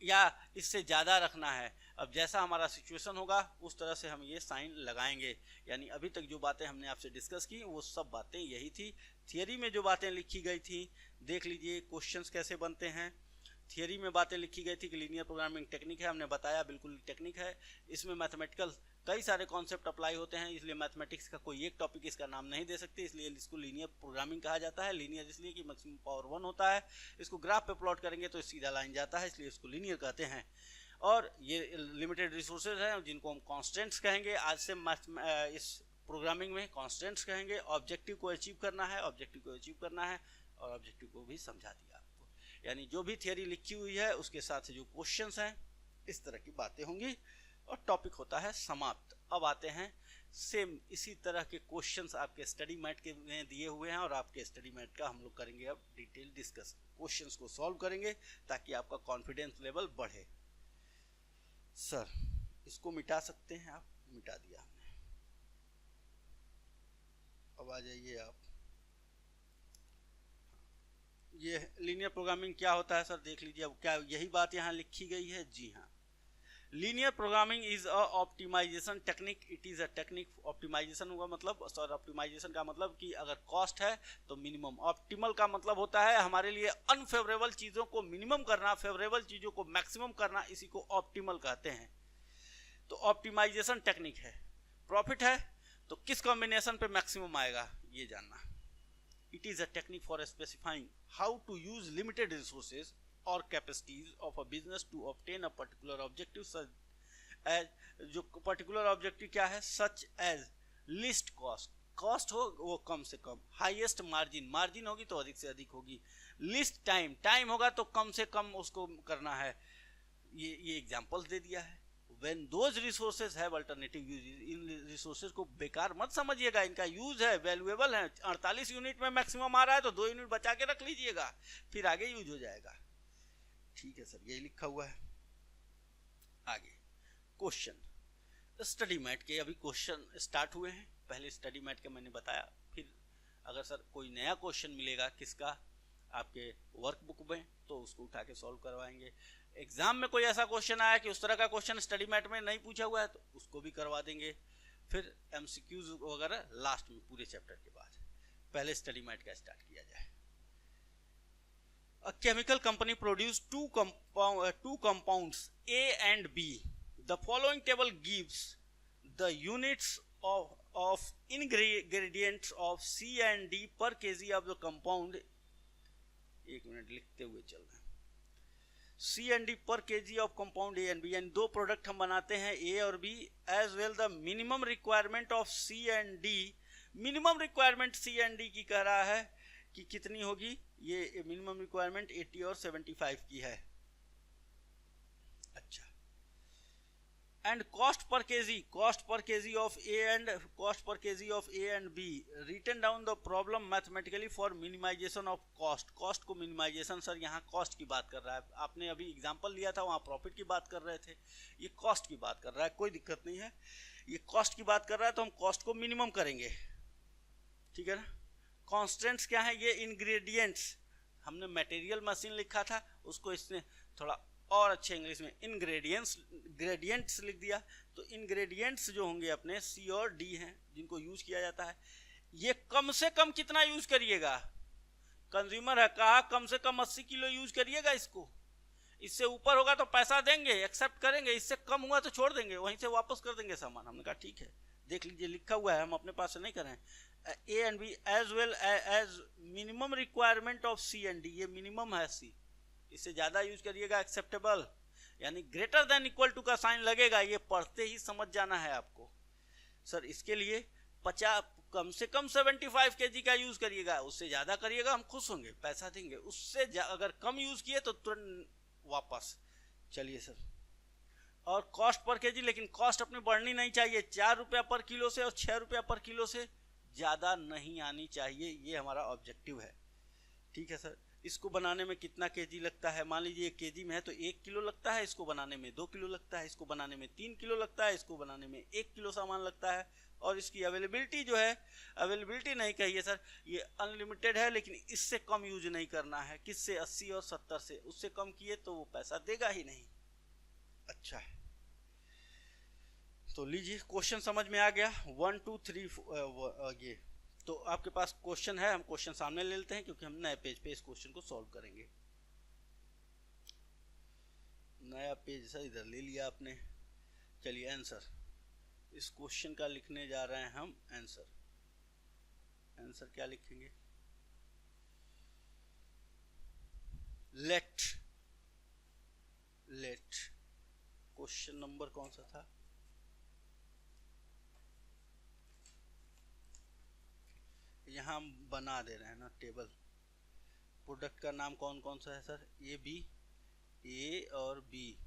या इससे ज़्यादा रखना है। अब जैसा हमारा सिचुएशन होगा उस तरह से हम ये साइन लगाएंगे। यानी अभी तक जो बातें हमने आपसे डिस्कस की वो सब बातें यही थी। थियरी में जो बातें लिखी गई थी देख लीजिए, क्वेश्चंस कैसे बनते हैं। थियरी में बातें लिखी गई थी कि लीनियर प्रोग्रामिंग टेक्निक है, हमने बताया बिल्कुल टेक्निक है। इसमें मैथमेटिकल कई सारे कॉन्सेप्ट अप्लाई होते हैं, इसलिए मैथमेटिक्स का कोई एक टॉपिक इसका नाम नहीं दे सकते, इसलिए इसको लीनियर प्रोग्रामिंग कहा जाता है। लीनियर इसलिए कि मैक्सिमम पावर 1 होता है, इसको ग्राफ पे प्लॉट करेंगे तो सीधा लाइन जाता है, इसलिए इसको लीनियर कहते हैं। और ये लिमिटेड रिसोर्सेज हैं जिनको हम कॉन्स्टेंट्स कहेंगे। आज से इस प्रोग्रामिंग में कॉन्स्टेंट्स कहेंगे। ऑब्जेक्टिव को अचीव करना है, ऑब्जेक्टिव को अचीव करना है, और ऑब्जेक्टिव को भी समझा दिया आपको। यानी जो भी थियरी लिखी हुई है उसके साथ जो क्वेश्चंस हैं इस तरह की बातें होंगी और टॉपिक होता है समाप्त। अब आते हैं सेम इसी तरह के क्वेश्चंस आपके स्टडी मैट के में दिए हुए हैं और आपके स्टडी मैट का हम लोग करेंगे अब डिटेल डिस्कस। क्वेश्चंस को सॉल्व करेंगे ताकि आपका कॉन्फिडेंस लेवल बढ़े। सर इसको मिटा सकते हैं आप? मिटा दिया हमने। अब आ जाइए आप। ये लीनियर प्रोग्रामिंग क्या होता है सर देख लीजिए। अब क्या यही बात यहाँ लिखी गई है? जी हाँ, linear programming is a optimisation technique. It is a technique. Optimisation हुआ मतलब, सर ऑप्टिमाइजेशन का मतलब कि अगर कॉस्ट है तो मिनिमम। ऑप्टिमल का मतलब होता है हमारे लिए अनफेवरेबल चीज़ों को मिनिमम करना, फेवरेबल चीज़ों को मैक्सिमम करना, इसी को ऑप्टिमल कहते हैं। तो ऑप्टिमाइजेशन टेक्निक है। प्रॉफिट है तो किस कॉम्बिनेशन पे मैक्सिमम आएगा ये जानना। It is a technique for specifying how to use limited resources or capacities of a business to obtain a particular objective, such as जो particular objective क्या है, such as least cost, cost हो वो कम से कम, highest margin, margin होगी तो अधिक से अधिक होगी, least time, time होगा तो कम से कम उसको करना है। ये एग्जांपल्स दे दिया है। when those resources have alternative uses, in resources को बेकार मत समझिएगा, इनका यूज है, वैल्यूएबल है। 48 यूनिट में मैक्सिमम आ रहा है तो 2 यूनिट बचा के रख लीजिएगा, फिर आगे यूज हो जाएगा। ठीक है सर, यही लिखा हुआ है। आगे क्वेश्चन स्टडी मैट के अभी क्वेश्चन स्टार्ट हुए हैं। पहले स्टडी मैट के मैंने बताया, फिर अगर सर कोई नया क्वेश्चन मिलेगा किसका आपके वर्कबुक में तो उसको उठा के सॉल्व करवाएंगे। एग्जाम में कोई ऐसा क्वेश्चन आया कि उस तरह का क्वेश्चन स्टडी मैट में नहीं पूछा हुआ है तो उसको भी करवा देंगे। फिर एमसीक्यूज वगैरह लास्ट में पूरे चैप्टर के बाद। पहले स्टडी मैट का स्टार्ट किया जाए। A chemical company produced two compounds A and B. The following table gives the units of ingredients of C and D per kg of the compound. एक minute लिखते हुए चल रहे हैं। C and D per kg of compound A and B, यानी दो product हम बनाते हैं A और B, as well the minimum requirement of C and D. Minimum requirement C and D की कह रहा है कि कितनी होगी। ये मिनिमम रिक्वायरमेंट 80 और 75 की है। अच्छा, and cost per KG of A and cost per KG of A and B. Written down the problem mathematically for minimisation of cost. Cost को मिनिमाइजेशन, सर यहाँ कॉस्ट की बात कर रहा है। आपने अभी एग्जांपल लिया था वहाँ प्रॉफिट की बात कर रहे थे, ये कॉस्ट की बात कर रहा है। कोई दिक्कत नहीं है, ये कॉस्ट की बात कर रहा है तो हम कॉस्ट को मिनिमम करेंगे। ठीक है ना। कॉन्स्टेंट्स क्या है? ये इंग्रेडिएंट्स, हमने मटेरियल मशीन लिखा था उसको इसने थोड़ा और अच्छे इंग्लिश में इंग्रेडिएंट्स लिख दिया। तो इंग्रेडिएंट्स जो होंगे अपने C और D हैं जिनको यूज किया जाता है। ये कम से कम कितना यूज करिएगा? कंज्यूमर है, कहा कम से कम 80 किलो यूज करिएगा इसको। इससे ऊपर होगा तो पैसा देंगे, एक्सेप्ट करेंगे, इससे कम हुआ तो छोड़ देंगे, वहीं से वापस कर देंगे सामान। हमने कहा ठीक है, देख लीजिए लिखा हुआ है, हम अपने पास से नहीं कर रहे हैं। A and B as well as minimum requirement of C and D, ये मिनिमम है C, इससे ज़्यादा यूज करिएगा एक्सेप्टेबल। यानी ग्रेटर देन इक्वल टू का साइन लगेगा, ये पढ़ते ही समझ जाना है आपको। सर इसके लिए 50 कम से कम 75 kg का यूज करिएगा, उससे ज्यादा करिएगा हम खुश होंगे, पैसा देंगे। उससे अगर कम यूज किए तो तुरंत वापस। चलिए सर, और कॉस्ट पर केजी, लेकिन कॉस्ट अपनी बढ़नी नहीं चाहिए, 4 रुपया पर किलो से और 6 रुपया पर किलो से ज्यादा नहीं आनी चाहिए, ये हमारा ऑब्जेक्टिव है। ठीक है सर, इसको बनाने में कितना केजी लगता है? मान लीजिए 1 केजी में है तो 1 किलो लगता है, इसको बनाने में 2 किलो लगता है, इसको बनाने में 3 किलो लगता है, इसको बनाने में 1 किलो सामान लगता है। और इसकी अवेलेबिलिटी जो है, अवेलेबिलिटी नहीं कहिए सर, ये अनलिमिटेड है, लेकिन इससे कम यूज नहीं करना है। किससे? 80 और 70 से, उससे कम किए तो वो पैसा देगा ही नहीं। अच्छा है, तो लीजिए क्वेश्चन समझ में आ गया। 1 2 3 ये तो आपके पास क्वेश्चन है, हम क्वेश्चन सामने ले लेते हैं क्योंकि हम नए पेज पे इस क्वेश्चन को सॉल्व करेंगे। नया पेज सर इधर ले लिया आपने। चलिए आंसर, इस क्वेश्चन का लिखने जा रहे हैं हम आंसर। आंसर क्या लिखेंगे? लेट क्वेश्चन नंबर कौन सा था? यहाँ हम बना दे रहे हैं ना टेबल। प्रोडक्ट का नाम कौन कौन सा है सर? ए और बी,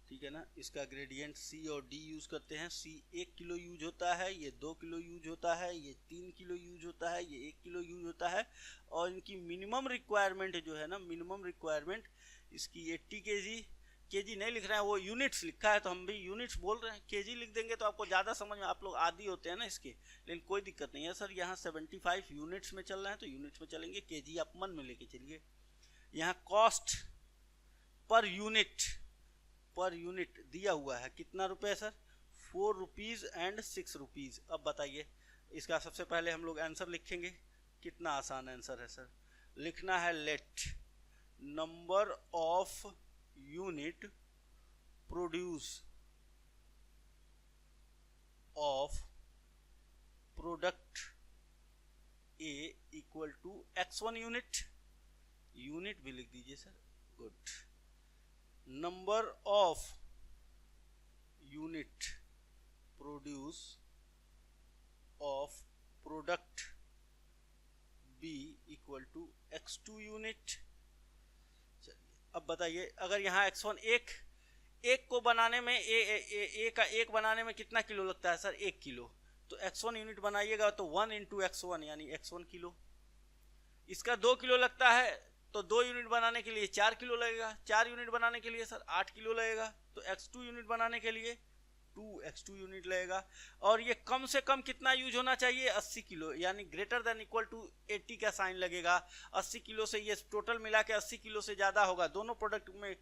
ठीक है ना। इसका ग्रेडियंट सी और डी यूज करते हैं। सी 1 किलो यूज होता है, ये 2 किलो यूज होता है, ये 3 किलो यूज होता है, ये 1 किलो यूज होता है। और इनकी मिनिमम रिक्वायरमेंट जो है ना, मिनिमम रिक्वायरमेंट इसकी 80 केजी नहीं लिख रहे हैं, वो यूनिट्स लिखा है तो हम भी यूनिट्स बोल रहे हैं। केजी लिख देंगे तो आपको ज़्यादा समझ में, आप लोग आदी होते हैं ना इसके, लेकिन कोई दिक्कत नहीं है सर। यहाँ 75 यूनिट्स में चल रहे हैं तो यूनिट्स में चलेंगे, केजी आप मन में लेके चलिए। यहाँ कॉस्ट पर यूनिट दिया हुआ है, कितना रुपए सर? 4 rupees and 6 rupees. अब बताइए, इसका सबसे पहले हम लोग आंसर लिखेंगे। कितना आसान आंसर है सर, लिखना है let number of unit produce of product A equal to x1 unit भी लिख दीजिए sir, good. Number of unit produce of product B equal to x2 unit. अब बताइए, अगर यहाँ x1 एक को बनाने में ए का एक बनाने में कितना किलो लगता है सर? 1 किलो। तो x1 यूनिट बनाइएगा तो 1 इंटू x1 यानी x1 किलो। इसका 2 किलो लगता है तो 2 यूनिट बनाने के लिए 4 किलो लगेगा। 4 यूनिट बनाने के लिए सर 8 किलो लगेगा। तो x2 यूनिट बनाने के लिए 2x2 यूनिट लगेगा। और ये कम से कम कितना यूज होना चाहिए? 80 किलो, यानी ग्रेटर देन इक्वल टू 80 का साइन लगेगा। 80 किलो से ये टोटल मिला के 80 किलो से ज़्यादा होगा, दोनों प्रोडक्ट में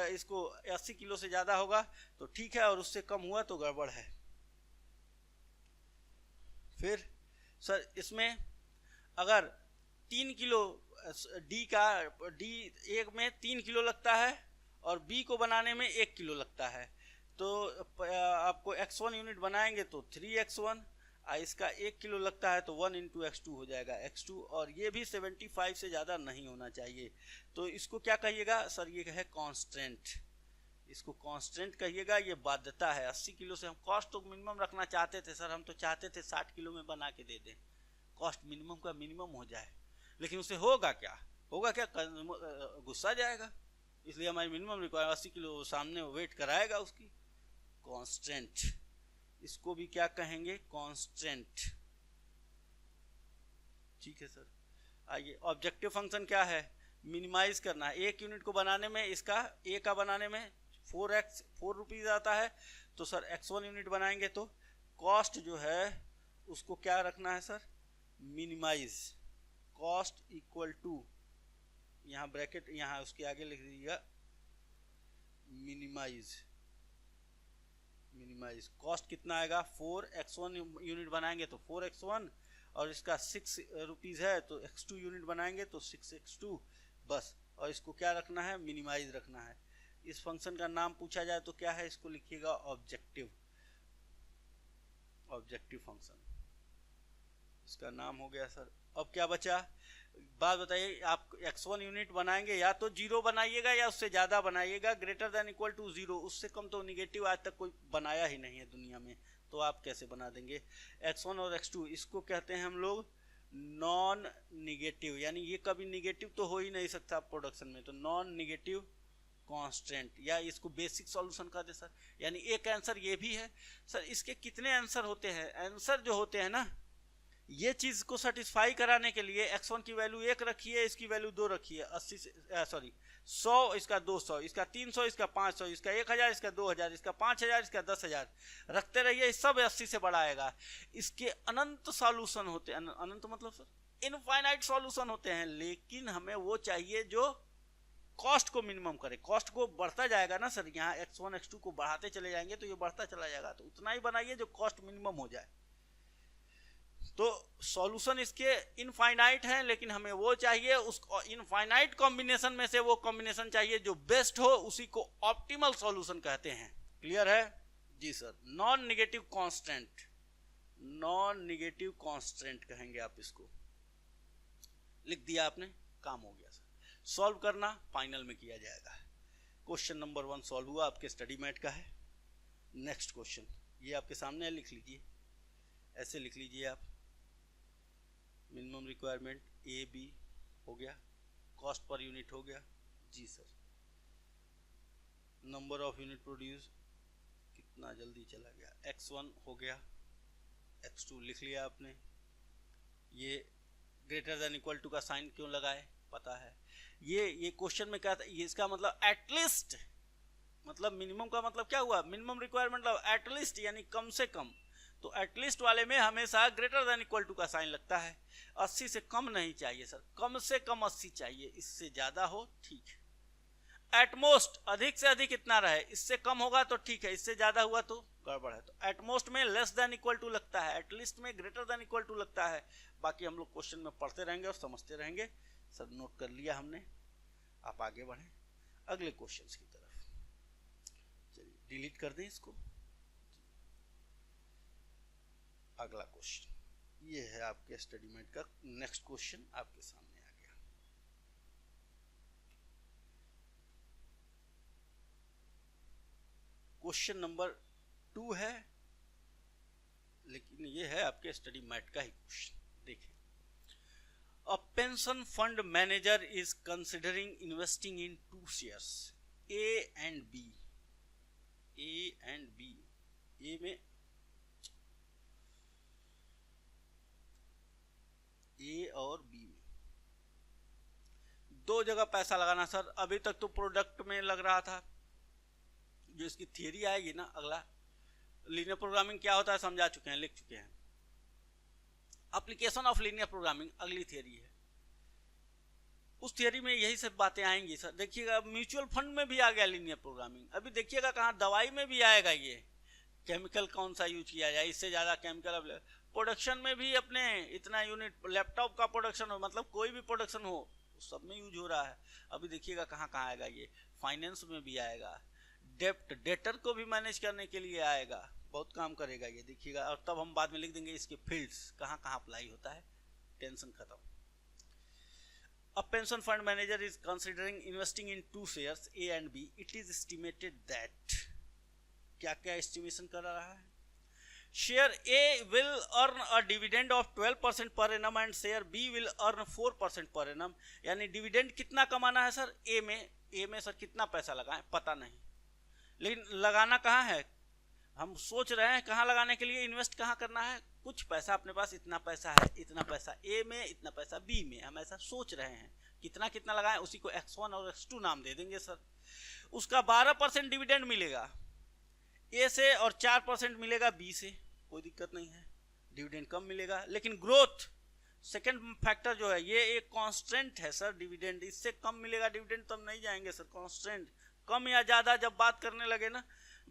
इसको 80 किलो से ज़्यादा होगा तो ठीक है, और उससे कम हुआ तो गड़बड़ है। फिर सर इसमें अगर 3 किलो डी एक में 3 किलो लगता है और बी को बनाने में 1 किलो लगता है, तो आपको x1 यूनिट बनाएंगे तो 3x1, इसका 1 किलो लगता है तो 1 इंटू x2 हो जाएगा x2। और ये भी 75 से ज़्यादा नहीं होना चाहिए। तो इसको क्या कहिएगा सर? ये है कांस्टेंट, इसको कांस्टेंट कहिएगा, ये बाध्यता है। 80 किलो से हम कॉस्ट तो मिनिमम रखना चाहते थे सर, हम तो चाहते थे 60 किलो में बना के दे दें, कॉस्ट मिनिमम का मिनिमम हो जाए, लेकिन उससे होगा क्या? गुस्सा जाएगा, इसलिए हमारी मिनिमम रिक्वायरमेंट 80 किलो सामने वेट कराएगा उसकी। कांस्टेंट, इसको भी क्या कहेंगे? कांस्टेंट, ठीक है सर। आइए, ऑब्जेक्टिव फंक्शन क्या है? मिनिमाइज करना है। 1 यूनिट को बनाने में, इसका ए का बनाने में 4 रुपीज़ आता है, तो सर x1 यूनिट बनाएंगे तो कॉस्ट जो है उसको क्या रखना है sir? Minimise cost equal to, यहाँ ब्रैकेट यहाँ उसके आगे लिख दीजिएगा मिनिमाइज कॉस्ट कितना आएगा? 4x1 यूनिट बनाएंगे तो 4x1, और इसका 6 रुपीज़ है तो x2 यूनिट बनाएंगे तो 6x2 बस। और इसको क्या रखना है? मिनिमाइज रखना है। इस फंक्शन का नाम पूछा जाए तो क्या है? इसको लिखिएगा ऑब्जेक्टिव फंक्शन, इसका नाम हो गया सर। अब क्या बचा? बात बताइए, आप x1 यूनिट बनाएंगे या तो 0 बनाइएगा या उससे ज़्यादा बनाइएगा, ग्रेटर देन इक्वल टू 0, उससे कम तो निगेटिव आज तक कोई बनाया ही नहीं है दुनिया में, तो आप कैसे बना देंगे। x1 और x2 इसको कहते हैं हम लोग नॉन निगेटिव, यानी ये कभी निगेटिव तो हो ही नहीं सकता प्रोडक्शन में, तो नॉन निगेटिव कांस्टेंट, या इसको बेसिक सॉल्यूशन कहते हैं सर। यानी एक आंसर ये भी है सर। इसके कितने आंसर होते हैं, आंसर जो होते हैं ना, ये चीज को सेटिस्फाई कराने के लिए x1 की वैल्यू 1 रखिए, इसकी वैल्यू 2 रखिए, 80 से सॉरी 100, इसका 200, इसका 300, इसका 500, इसका 1000, इसका 2000, इसका 5000, इसका 10,000 रखते रहिए, सब 80 से बड़ा आएगा। इसके अनंत सॉल्यूशन होते हैं, अनंत मतलब सर इनफाइनाइट सॉल्यूशन होते हैं, लेकिन हमें वो चाहिए जो कॉस्ट को मिनिमम करे। कॉस्ट को बढ़ता जाएगा ना सर, यहाँ x1 x2 को बढ़ाते चले जाएंगे तो ये बढ़ता चला जाएगा, तो उतना ही बनाइए जो कॉस्ट मिनिमम हो जाए। तो सॉल्यूशन इसके इनफाइनाइट है, लेकिन हमें वो चाहिए, उस इनफाइनाइट कॉम्बिनेशन में से वो कॉम्बिनेशन चाहिए जो बेस्ट हो, उसी को ऑप्टिमल सॉल्यूशन कहते हैं। क्लियर है जी sir. Non negative constant, non negative constant कहेंगे आप इसको। लिख दिया आपने, काम हो गया सर। सॉल्व करना फाइनल में किया जाएगा। क्वेश्चन नंबर 1 सॉल्व हुआ, आपके स्टडी मैट का है। नेक्स्ट क्वेश्चन ये आपके सामने है, लिख लीजिए, ऐसे लिख लीजिए आप। मिनिमम रिक्वायरमेंट ए बी हो गया, कॉस्ट पर यूनिट हो गया जी sir, number of unit produce, कितना जल्दी चला गया, x1 हो गया, x2 लिख लिया आपने। ये ग्रेटर देन इक्वल टू का साइन क्यों लगाए पता है। ये क्वेश्चन में क्या था, ये इसका मतलब एटलीस्ट, मतलब मिनिमम का मतलब क्या हुआ, मिनिमम रिक्वायरमेंट एटलीस्ट यानी कम से कम, तो एटलीस्ट वाले में हमेशा ग्रेटर देन इक्वल टू का साइन लगता है। 80 से कम नहीं चाहिए सर, कम से कम 80 चाहिए, इससे ज्यादा हो ठीक है। एटमोस्ट अधिक से अधिक इतना रहे, इससे कम होगा तो ठीक है, इससे ज्यादा हुआ तो गड़बड़ है। तो एटमोस्ट में लेस देन इक्वल टू लगता है, एटलीस्ट में ग्रेटर देन इक्वल टू लगता है। बाकी हम लोग क्वेश्चन में पढ़ते रहेंगे और समझते रहेंगे सर। नोट कर लिया हमने, आप आगे बढ़ें अगले क्वेश्चन की तरफ। चलिए डिलीट कर दें इसको। अगला क्वेश्चन ये है आपके स्टडी मेट का। नेक्स्ट क्वेश्चन आपके सामने आ गया। क्वेश्चन नंबर 2 है, लेकिन ये है आपके स्टडी मैट का ही क्वेश्चन। देखिए, a pension fund manager is considering investing in 2 shares A and B। A and B, ए में ए और बी में दो जगह पैसा लगाना सर। अभी तक तो प्रोडक्ट में लग रहा था, जो इसकी थियरी आएगी ना, अगला लीनियर प्रोग्रामिंग क्या होता है समझा चुके हैं, लिख चुके हैं। एप्लीकेशन ऑफ लीनियर प्रोग्रामिंग अगली थियरी है, उस थियरी में यही सब बातें आएंगी सर। देखिएगा म्यूचुअल फंड में भी आ गया लीनियर प्रोग्रामिंग, अभी देखिएगा कहाँ दवाई में भी आएगा। ये केमिकल कौन सा यूज किया जाए, इससे ज्यादा केमिकल। प्रोडक्शन में भी अपने इतना यूनिट, लैपटॉप का प्रोडक्शन हो, मतलब कोई भी प्रोडक्शन हो, सब में यूज हो रहा है। अभी देखिएगा कहाँ कहाँ आएगा, ये फाइनेंस में भी आएगा, डेटर को भी मैनेज करने के लिए आएगा, बहुत काम करेगा ये, देखिएगा। और तब हम बाद में लिख देंगे इसके फील्ड्स कहाँ कहाँ अप्लाई होता है, टेंशन खत्म। A pension fund manager is considering investing in 2 shares A and B. It is estimated that, क्या क्या एस्टिमेशन कर रहा है, share A will earn a dividend of 12% per annum and share B will earn 4% per annum। यानी dividend कितना कमाना है sir A में सर कितना पैसा लगाएं पता नहीं, लेकिन लगाना कहाँ है हम सोच रहे हैं, कहाँ लगाने के लिए, इन्वेस्ट कहाँ करना है। कुछ पैसा अपने पास, इतना पैसा है, इतना पैसा A में, इतना पैसा B में, हम ऐसा सोच रहे हैं। कितना कितना लगाएं, उसी को x1 और x2 नाम दे देंगे सर। उसका 12% डिविडेंड मिलेगा A से और 4% मिलेगा B से, कोई दिक्कत नहीं है, डिविडेंड कम मिलेगा। लेकिन ग्रोथ सेकंड फैक्टर जो है, ये एक कांस्टेंट है सर, डिविडेंड इससे कम मिलेगा डिविडेंड, तब नहीं जाएंगे सर। कांस्टेंट कम या ज्यादा जब बात करने लगे ना,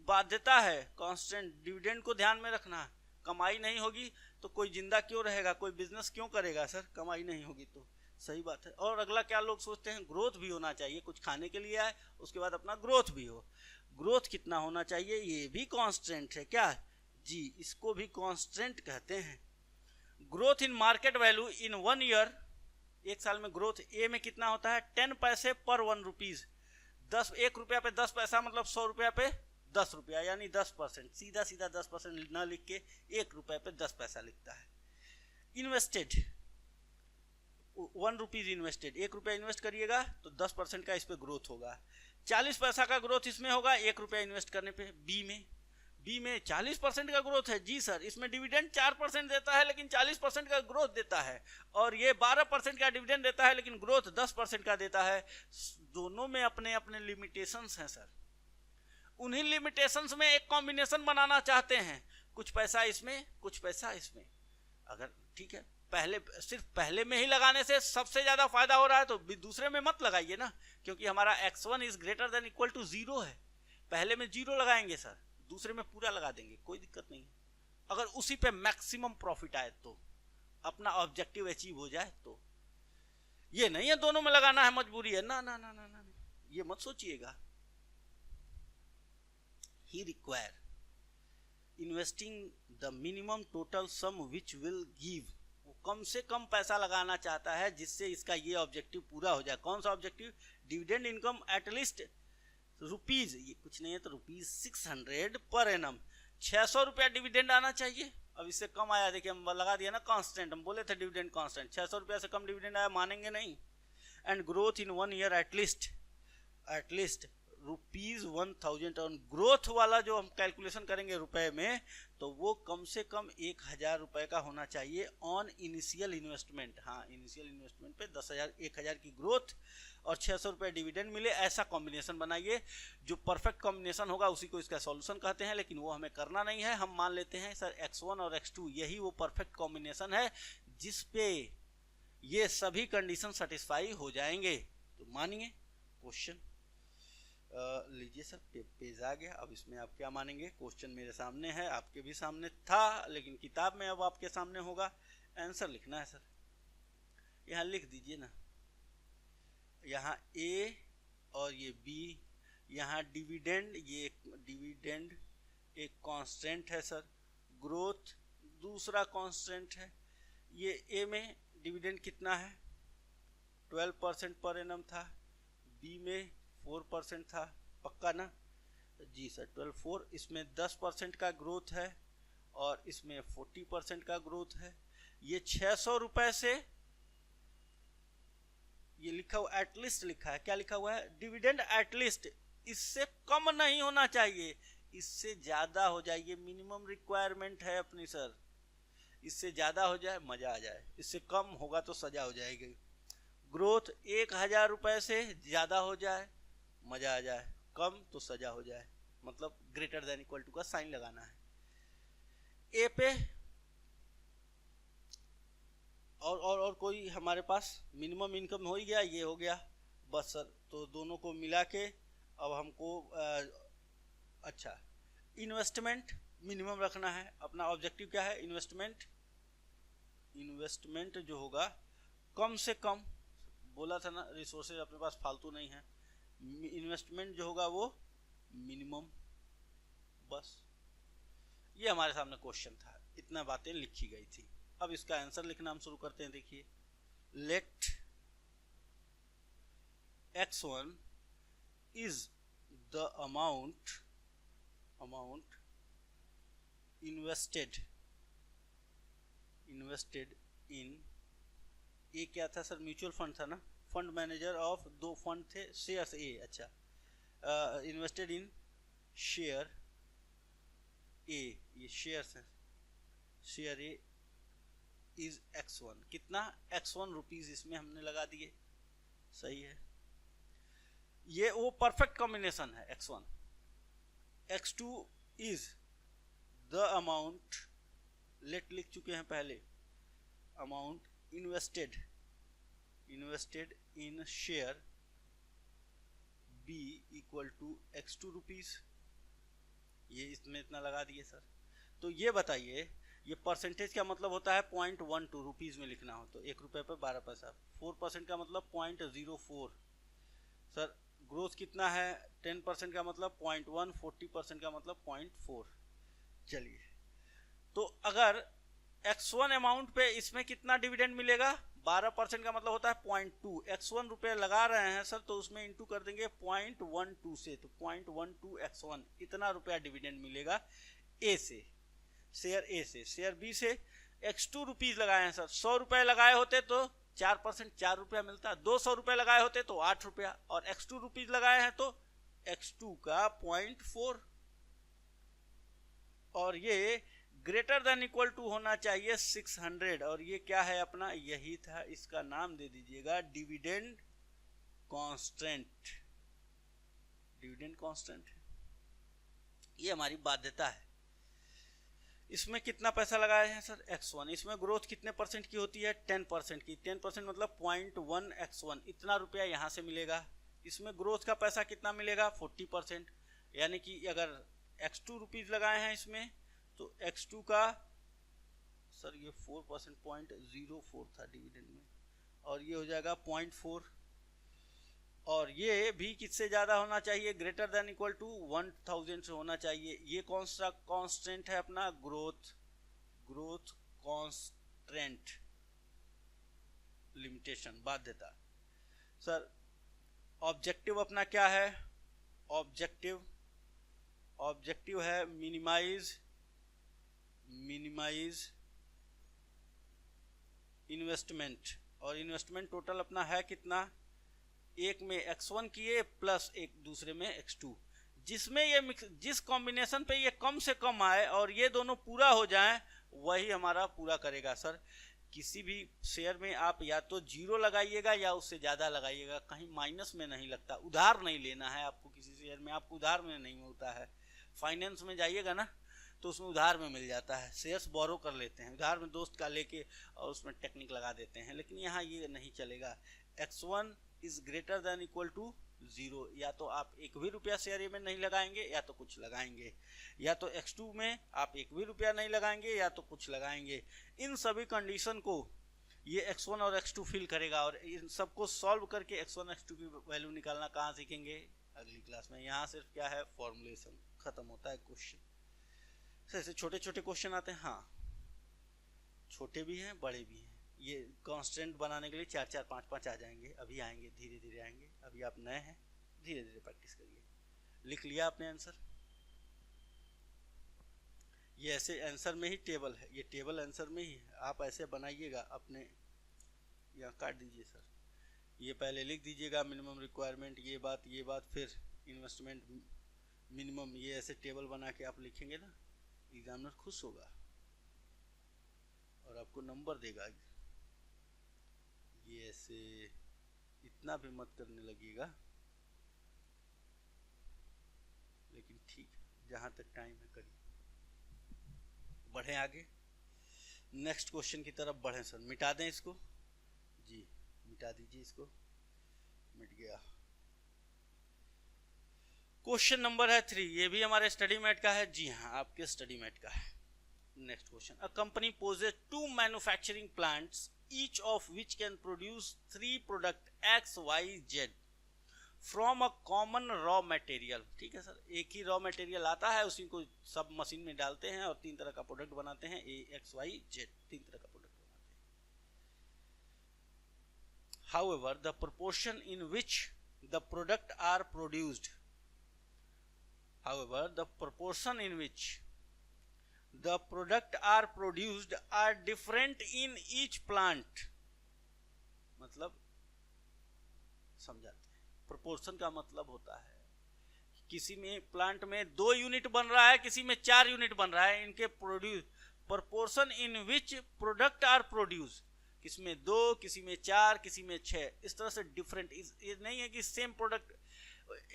बाध्यता है कांस्टेंट, डिविडेंड को ध्यान में रखना। कमाई नहीं होगी तो कोई जिंदा क्यों रहेगा, कोई बिजनेस क्यों करेगा सर, कमाई नहीं होगी तो। सही बात है। और अगला क्या लोग सोचते हैं, ग्रोथ भी होना चाहिए, कुछ खाने के लिए आए उसके बाद अपना ग्रोथ भी हो। ग्रोथ कितना होना चाहिए, ये भी कांस्टेंट है क्या जी, इसको भी कांस्टेंट कहते हैं। Growth in market value in 1 year एक साल में ग्रोथ ए में कितना होता है 10 पैसे पर 1 रुपीज, 1 रुपया पे 10 पैसा मतलब 100 रुपया पे 10 रुपया यानी 10%, सीधा सीधा 10% न लिख के 1 रुपये पे 10 पैसा लिखता है। इन्वेस्टेड 1 रुपीज इन्वेस्टेड, 1 रुपया इन्वेस्ट करिएगा तो 10% का इस पे ग्रोथ होगा। 40 पैसा का ग्रोथ इसमें होगा 1 रुपया इन्वेस्ट करने पे। बी में 40% का ग्रोथ है। जी सर, इसमें डिविडेंड 4% देता है लेकिन 40% का ग्रोथ देता है, और ये 12% का डिविडेंड देता है लेकिन ग्रोथ 10% का देता है। दोनों में अपने अपने लिमिटेशंस हैं सर। उन्हीं लिमिटेशंस में एक कॉम्बिनेशन बनाना चाहते हैं, कुछ पैसा इसमें कुछ पैसा इसमें। अगर ठीक है, सिर्फ पहले में ही लगाने से सबसे ज्यादा फायदा हो रहा है तो दूसरे में मत लगाइए ना, क्योंकि हमारा x1 is greater than equal to 0 है। पहले में 0 लगाएंगे सर, दूसरे में पूरा लगा देंगे, कोई दिक्कत नहीं है। अगर उसी पे मैक्सिमम प्रॉफिट आए तो, अपना ऑब्जेक्टिव अचीव हो जाए तो। ये नहीं है दोनों में लगाना है, मजबूरी है, ना ना ना ना ना, ये मत सोचिएगा। He require investing the minimum total sum which will give, वो कम से कम पैसा लगाना चाहता है जिससे इसका ये ऑब्जेक्टिव पूरा हो जाए। कौन सा objective? Dividend income at least rupees, ये कुछ नहीं है तो रुपीज 600 पर एनम, 600 रुपया डिविडेंड आना चाहिए। अब इससे कम आया, देखिए हम लगा दिया ना कांस्टेंट, हम बोले थे डिविडेंड कांस्टेंट, 600 रुपया से कम डिविडेंड आया मानेंगे नहीं। And growth in 1 year at least rupees 1000, और ग्रोथ वाला जो हम कैलकुलेशन करेंगे रुपए में, तो वो कम से कम 1000 रुपए का होना चाहिए ऑन इनिशियल इन्वेस्टमेंट। हाँ, इनिशियल इन्वेस्टमेंट पे 10,000 की ग्रोथ और 600 रुपये डिविडेंड मिले, ऐसा कॉम्बिनेशन बनाइए। जो परफेक्ट कॉम्बिनेशन होगा उसी को इसका सॉल्यूशन कहते हैं, लेकिन वो हमें करना नहीं है। हम मान लेते हैं सर x1 और x2 यही वो परफेक्ट कॉम्बिनेशन है जिसपे ये सभी कंडीशन सेटिस्फाई हो जाएंगे। तो मानिए क्वेश्चन लीजिए सर, पेज आ गया। अब इसमें आप क्या मानेंगे? क्वेश्चन मेरे सामने है, आपके भी सामने था, लेकिन किताब में अब आपके सामने होगा। आंसर लिखना है सर, यहाँ लिख दीजिए ना, यहाँ ए और ये बी, यहाँ डिविडेंड, ये डिविडेंड एक कांस्टेंट है सर, ग्रोथ दूसरा कांस्टेंट है। ये ए में डिविडेंड कितना है? 12% पर एनम था, बी में 4% था, पक्का ना? जी सर, 12 इसमें 10% का ग्रोथ है और इसमें 40% का ग्रोथ है। ये 600 रुपए से, ये लिखा हुआ एटलीस्ट लिखा है, क्या लिखा हुआ है? डिविडेंड एटलीस्ट, इससे कम नहीं होना चाहिए, इससे ज्यादा हो जाए, ये मिनिमम रिक्वायरमेंट है अपनी सर। इससे ज्यादा हो जाए मजा आ जाए, इससे कम होगा तो सजा हो जाएगी। ग्रोथ 1000 रुपए से ज्यादा हो जाए मजा आ जाए, कम तो सजा हो जाए, मतलब ग्रेटर देन इक्वल टू का साइन लगाना है ए पे। और कोई हमारे पास मिनिमम इनकम हो ही गया, ये हो गया बस सर। तो दोनों को मिला के अब हमको अच्छा इन्वेस्टमेंट मिनिमम रखना है। अपना ऑब्जेक्टिव क्या है? इन्वेस्टमेंट जो होगा कम से कम, बोला था ना रिसोर्सेज अपने पास फालतू नहीं है, इन्वेस्टमेंट जो होगा वो मिनिमम। बस ये हमारे सामने क्वेश्चन था, इतना बातें लिखी गई थी। अब इसका आंसर लिखना हम शुरू करते हैं। देखिए, let x1 is the amount invested in, ये क्या था सर? म्यूचुअल फंड था ना, फंड मैनेजर ऑफ, दो फंड थे, शेयर्स ए, अच्छा, इन्वेस्टेड इन शेयर ए, ये शेयर्स है, शेयर ए इज x1, कितना? x1 रुपीज इसमें हमने लगा दिए, सही है। ये वो परफेक्ट कॉम्बिनेशन है x1। x2 is the amount, late लिख चुके हैं पहले, amount invested in share B equal to x2 rupees, ये इसमें इतना लगा दिए सर। तो ये बताइए, ये परसेंटेज का मतलब होता है 0.12 रुपीज में लिखना हो तो 1 रुपये पर 12 पैसा। 4% का मतलब 0.04 सर। ग्रोथ कितना है? 10% का मतलब 0.1, 40% का मतलब 0.4। चलिए, तो अगर x1 अमाउंट पे इसमें कितना डिविडेंड मिलेगा? 12% का मतलब होता है 0.2। x1 रुपये लगा रहे हैं सर, तो उसमें इंटू कर देंगे 0.12 से, तो 0.12 x1 इतना रुपया डिविडेंड मिलेगा ए से, शेयर ए से। शेयर बी से x2 रुपीज लगाए हैं सर, 100 रुपये लगाए होते तो 4% 4 रुपया मिलता, 200 रुपये लगाए होते तो 8 रुपया, और x2 रुपीज लगाए हैं तो x2 का 0.4, और ये ग्रेटर देन इक्वल टू होना चाहिए 600, और ये क्या है अपना, यही था, इसका नाम दे दीजिएगा डिविडेंड कांस्टेंट। डिविडेंड कांस्टेंट ये हमारी बाध्यता है। इसमें कितना पैसा लगाए हैं सर, x1। इसमें ग्रोथ कितने परसेंट की होती है, 10% की। 10% मतलब 0.1 x1, इतना रुपया यहाँ से मिलेगा। इसमें ग्रोथ का पैसा कितना मिलेगा, 40%, यानी कि अगर x2 रुपीज लगाए हैं इसमें, तो x2 का सर ये 4% 0.04 था डिविडेंड में, और ये हो जाएगा 0.4, और ये भी किससे ज्यादा होना चाहिए, ग्रेटर देन इक्वल टू 1000 से होना चाहिए। ये कौन सा कांस्टेंट है अपना, ग्रोथ कांस्टेंट लिमिटेशन, बाध्यता। सर ऑब्जेक्टिव अपना क्या है, ऑब्जेक्टिव है मिनिमाइज इन्वेस्टमेंट, और इन्वेस्टमेंट टोटल अपना है कितना, एक में x1 किए प्लस एक दूसरे में x2, जिसमें ये जिस कॉम्बिनेशन पे ये कम से कम आए और ये दोनों पूरा हो जाएं, वही हमारा पूरा करेगा सर। किसी भी शेयर में आप या तो 0 लगाइएगा या उससे ज़्यादा लगाइएगा, कहीं माइनस में नहीं लगता। उधार नहीं लेना है आपको, किसी शेयर में आपको उधार में नहीं होता है। फाइनेंस में जाइएगा ना तो उसमें उधार में मिल जाता है, शेयर्स बोरो कर लेते हैं उधार में, दोस्त का लेके और उसमें टेक्निक लगा देते हैं, लेकिन यहाँ ये नहीं चलेगा। x1 is greater than equal to 0, या तो आप एक भी रुपया शेयर में नहीं लगाएंगे या तो कुछ लगाएंगे, या तो x2 में आप एक भी रुपया नहीं लगाएंगे या तो कुछ लगाएंगे। इन सभी कंडीशन को ये x1 और x2 फिल करेगा, और इन सबको सॉल्व करके x1 x2 की वैल्यू निकालना कहाँ सीखेंगे, अगली क्लास में। यहाँ सिर्फ क्या है, फॉर्मुलेशन, खत्म होता है क्वेश्चन। ऐसे छोटे छोटे क्वेश्चन आते हैं, हाँ छोटे भी हैं बड़े भी हैं। ये कांस्टेंट बनाने के लिए 4 4 5 5 आ जाएंगे, अभी आएंगे, धीरे धीरे आएंगे। अभी आप नए हैं, धीरे धीरे प्रैक्टिस करिए। लिख लिया आपने आंसर, ये ऐसे आंसर में ही टेबल है, ये टेबल आंसर में ही है, आप ऐसे बनाइएगा अपने। यहाँ काट दीजिए सर, ये पहले लिख दीजिएगा मिनिमम रिक्वायरमेंट, ये बात, फिर इन्वेस्टमेंट मिनिमम, ये ऐसे टेबल बना के आप लिखेंगे ना, एग्जामिनर खुश होगा और आपको नंबर देगा। ये ऐसे इतना भी मत करने लगेगा, लेकिन ठीक है, जहाँ तक टाइम है करिए। बढ़े आगे, नेक्स्ट क्वेश्चन की तरफ बढ़े सर। मिटा दें इसको, जी मिटा दीजिए इसको, मिट गया। क्वेश्चन नंबर है 3, ये भी हमारे स्टडी मेट का है, जी हाँ आपके स्टडी मेट का है। Next question, a company possess 2 manufacturing plants each of which can produce 3 product X, Y, Z from a common raw material। ठीक है सर, एक ही रॉ मटेरियल आता है, उसी को सब मशीन में डालते हैं और 3 तरह का प्रोडक्ट बनाते हैं, A, X, Y, Z, 3 तरह का प्रोडक्ट बनाते हैं। However, the proportion in which the product are produced, the product are produced are different in each plant। मतलब समझाते हैं, प्रोपोर्शन का मतलब होता है किसी में प्लांट में 2 यूनिट बन रहा है, किसी में 4 यूनिट बन रहा है, इनके produce proportion in which product are produce, किसी में 2, किसी में 4, किसी में 6, इस तरह से डिफरेंट। ये नहीं है कि सेम प्रोडक्ट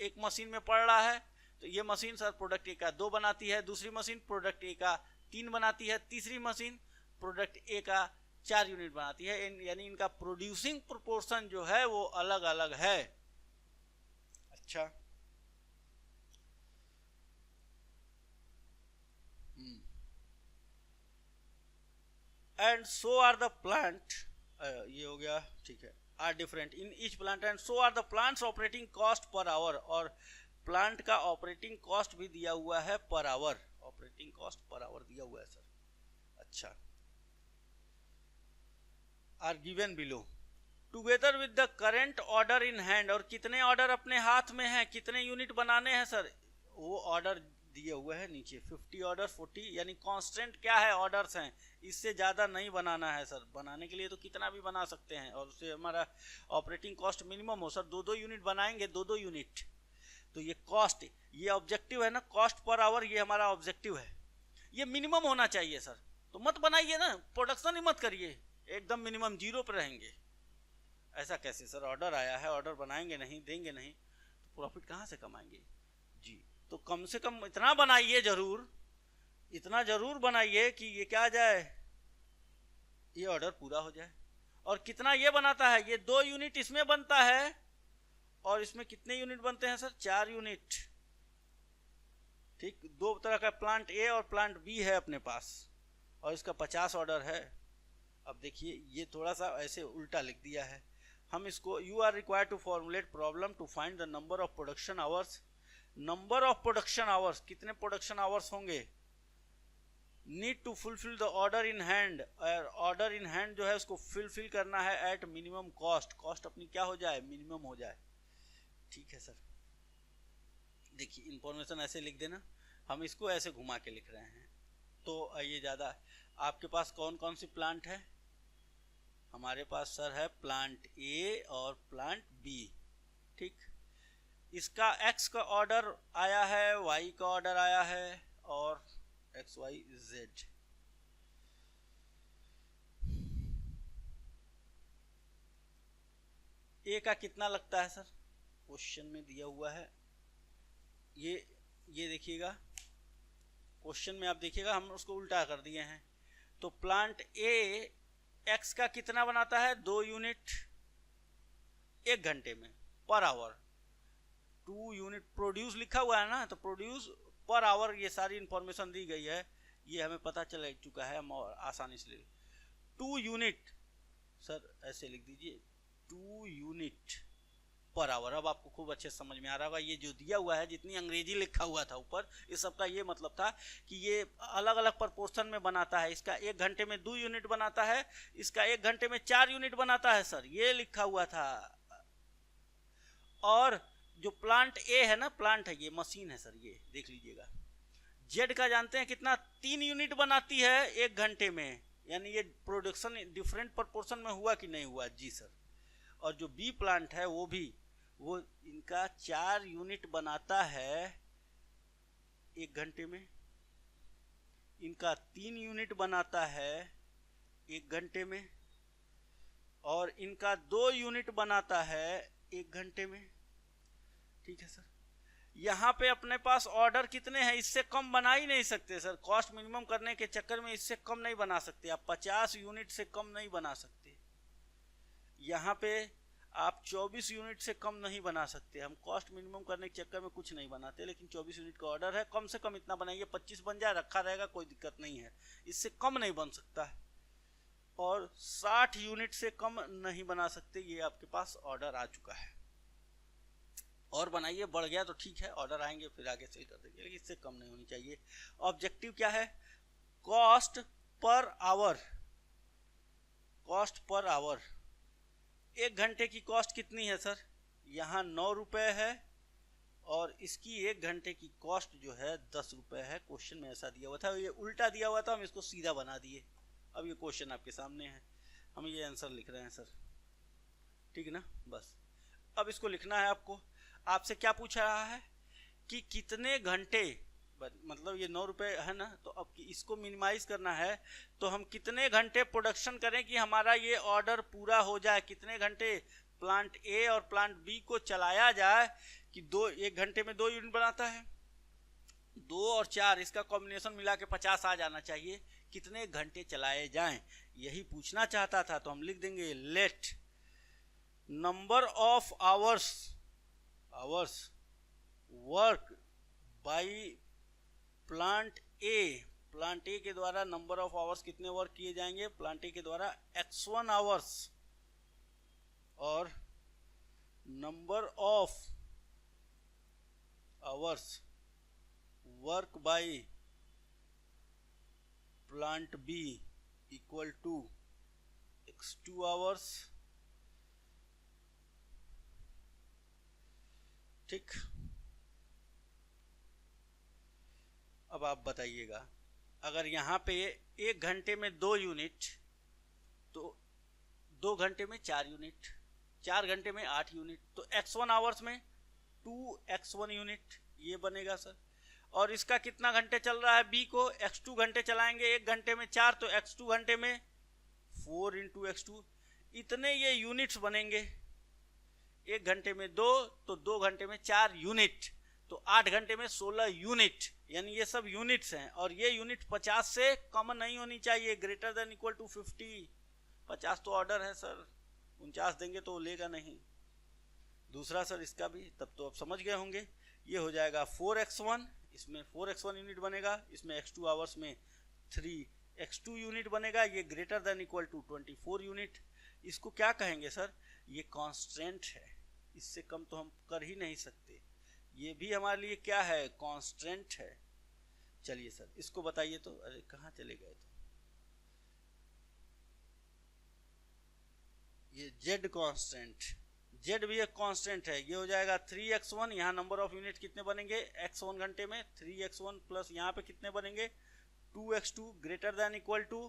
एक मशीन में पड़ रहा है तो ये मशीन सर प्रोडक्ट ए का 2 बनाती है, दूसरी मशीन प्रोडक्ट ए का 3 बनाती है, तीसरी मशीन प्रोडक्ट ए का 4 यूनिट बनाती है, यानी इनका प्रोड्यूसिंग प्रोपोर्शन जो है वो अलग अलग है। अच्छा, and so are the plant, ये हो गया ठीक है, are different in each plant and so are the plants operating cost per hour, और प्लांट का ऑपरेटिंग कॉस्ट भी दिया हुआ है per hour, operating cost per hour दिया हुआ है सर। अच्छा, are given below together with the current order in hand, और कितने ऑर्डर अपने हाथ में हैं, कितने यूनिट बनाने हैं सर, वो ऑर्डर दिए हुए हैं नीचे 50 ऑर्डर 40, यानी कांस्टेंट क्या है, ऑर्डर्स हैं, इससे ज़्यादा नहीं बनाना है सर। बनाने के लिए तो कितना भी बना सकते हैं और उससे हमारा ऑपरेटिंग कॉस्ट मिनिमम हो सर। 2-2 यूनिट बनाएंगे, 2-2 यूनिट, तो ये कॉस्ट, ये ऑब्जेक्टिव है ना, कॉस्ट पर आवर, ये हमारा ऑब्जेक्टिव है, ये मिनिमम होना चाहिए सर। तो मत बनाइए ना, प्रोडक्शन ही मत करिए, एकदम मिनिमम 0 पर रहेंगे। ऐसा कैसे सर, ऑर्डर आया है, ऑर्डर बनाएंगे नहीं, देंगे नहीं, तो प्रॉफिट कहाँ से कमाएंगे जी। तो कम से कम इतना बनाइए, जरूर इतना जरूर बनाइए कि ये क्या आ जाए, ये ऑर्डर पूरा हो जाए। और कितना ये बनाता है, ये 2 यूनिट इसमें बनता है, और इसमें कितने यूनिट बनते हैं सर, 4 यूनिट। ठीक, 2 तरह का प्लांट ए और प्लांट बी है अपने पास, और इसका 50 ऑर्डर है। अब देखिए ये थोड़ा सा ऐसे उल्टा लिख दिया है, हम इसको you are required to formulate problem to find the number of production hours. Number of production hours, कितने प्रोडक्शन आवर्स होंगे, need to fulfil the order in hand, और ऑर्डर इन हैंड जो है उसको फुलफिल करना है एट मिनिमम कॉस्ट, कॉस्ट अपनी क्या हो जाए, मिनिमम हो जाए। ठीक है सर, देखिए इंफॉर्मेशन ऐसे लिख देना, हम इसको ऐसे घुमा के लिख रहे हैं। तो ये ज़्यादा, आपके पास कौन कौन सी प्लांट है, हमारे पास सर है प्लांट ए और प्लांट बी। ठीक, इसका एक्स का ऑर्डर आया है, वाई का ऑर्डर आया है, और एक्स वाई जेड। ए का कितना लगता है सर, क्वेश्चन में दिया हुआ है, ये देखिएगा क्वेश्चन में, आप देखिएगा हम उसको उल्टा कर दिए हैं। तो प्लांट ए एक्स का कितना बनाता है, 2 यूनिट 1 घंटे में पर आवर, 2 यूनिट प्रोड्यूस लिखा हुआ है ना, तो प्रोड्यूस पर आवर, ये सारी इंफॉर्मेशन दी गई है, ये हमें पता चल चुका है, हम आसानी से 2 यूनिट सर ऐसे लिख दीजिए, 2 यूनिट पर आवर। अब आपको खूब अच्छे समझ में आ रहा होगा, ये जो दिया हुआ है, जितनी अंग्रेजी लिखा हुआ था ऊपर, इस सब का ये मतलब था कि ये अलग अलग प्रोपोर्शन में बनाता है। इसका 1 घंटे में 2 यूनिट बनाता है, इसका 1 घंटे में 4 यूनिट बनाता है सर, ये लिखा हुआ था। और जो प्लांट ए है ना, प्लांट है, ये मशीन है सर, ये देख लीजिएगा। जेड का जानते हैं कितना, 3 यूनिट बनाती है 1 घंटे में, यानी ये प्रोडक्शन डिफरेंट प्रोपोर्शन में हुआ कि नहीं हुआ जी सर। और जो बी प्लांट है वो भी, वो इनका 4 यूनिट बनाता है 1 घंटे में, इनका 3 यूनिट बनाता है 1 घंटे में, और इनका 2 यूनिट बनाता है 1 घंटे में। ठीक है सर, यहाँ पे अपने पास ऑर्डर कितने हैं, इससे कम बना ही नहीं सकते सर, कॉस्ट मिनिमम करने के चक्कर में इससे कम नहीं बना सकते आप, 50 यूनिट से कम नहीं बना सकते। यहाँ पे आप 24 यूनिट से कम नहीं बना सकते, हम कॉस्ट मिनिमम करने के चक्कर में कुछ नहीं बनाते, लेकिन 24 यूनिट का ऑर्डर है, कम से कम इतना बनाइए, 25 बन जाए, रखा रहेगा, कोई दिक्कत नहीं है, इससे कम नहीं बन सकता है। और 60 यूनिट से कम नहीं बना सकते, ये आपके पास ऑर्डर आ चुका है। और बनाइए, बढ़ गया तो ठीक है, ऑर्डर आएंगे फिर आगे सेल कर देंगे, लेकिन इससे कम नहीं होनी चाहिए। ऑब्जेक्टिव क्या है, cost per our, cost per our. 1 घंटे की कॉस्ट कितनी है सर, यहाँ 9 रुपए है, और इसकी 1 घंटे की कॉस्ट जो है 10 रुपए है। क्वेश्चन में ऐसा दिया हुआ था, ये उल्टा दिया हुआ था, हम इसको सीधा बना दिए। अब ये क्वेश्चन आपके सामने है, हम ये आंसर लिख रहे हैं सर, ठीक है ना। बस अब इसको लिखना है आपको, आपसे क्या पूछ रहा है कि कितने घंटे, मतलब ये 9 रुपए है ना, तो अब इसको मिनिमाइज करना है, तो हम कितने घंटे प्रोडक्शन करें कि हमारा ये ऑर्डर पूरा हो जाए, कितने घंटे प्लांट ए और प्लांट बी को चलाया जाए कि 1 घंटे में 2 यूनिट बनाता है, 2 और 4 इसका कॉम्बिनेशन मिला के 50 आ जाना चाहिए, कितने घंटे चलाए जाएं, यही पूछना चाहता था। तो हम लिख देंगे let number of hours work by plant A के द्वारा नंबर ऑफ आवर्स कितने वर्क किए जाएंगे, प्लांट ए के द्वारा x1 आवर्स, और number of hours work by plant B equal to x2 hours, ठीक। अब आप बताइएगा, अगर यहाँ पे 1 घंटे में 2 यूनिट, तो 2 घंटे में 4 यूनिट, 4 घंटे में 8 यूनिट, तो x1 आवर्स में 2x1 यूनिट ये बनेगा सर। और इसका कितना घंटे चल रहा है बी को, x2 घंटे चलाएंगे, 1 घंटे में 4, तो x2 घंटे में 4 इंटू x2, इतने ये यूनिट्स बनेंगे। 1 घंटे में 2, तो 2 घंटे में 4 यूनिट, तो 8 घंटे में 16 यूनिट, यानी ये सब यूनिट्स हैं। और ये यूनिट 50 से कम नहीं होनी चाहिए, ग्रेटर देन इक्वल टू 50। 50 तो ऑर्डर है सर, 49 देंगे तो लेगा नहीं। दूसरा सर इसका भी, तब तो आप समझ गए होंगे, ये हो जाएगा 4x1, इसमें 4x1 यूनिट बनेगा, इसमें x2 आवर्स में 3x2 यूनिट बनेगा, ये greater than equal to 24 unit. इसको क्या कहेंगे सर, ये कांस्टेंट है, इससे कम तो हम कर ही नहीं सकते, ये भी हमारे लिए क्या है, कांस्टेंट है। चलिए सर इसको बताइए तो, अरे कहाँ चले गए, तो ये z कांस्टेंट, z भी एक कांस्टेंट है, ये हो जाएगा 3x1, यहाँ नंबर ऑफ यूनिट कितने बनेंगे x1 घंटे में, 3x1 प्लस यहाँ पे कितने बनेंगे 2x2, greater than equal to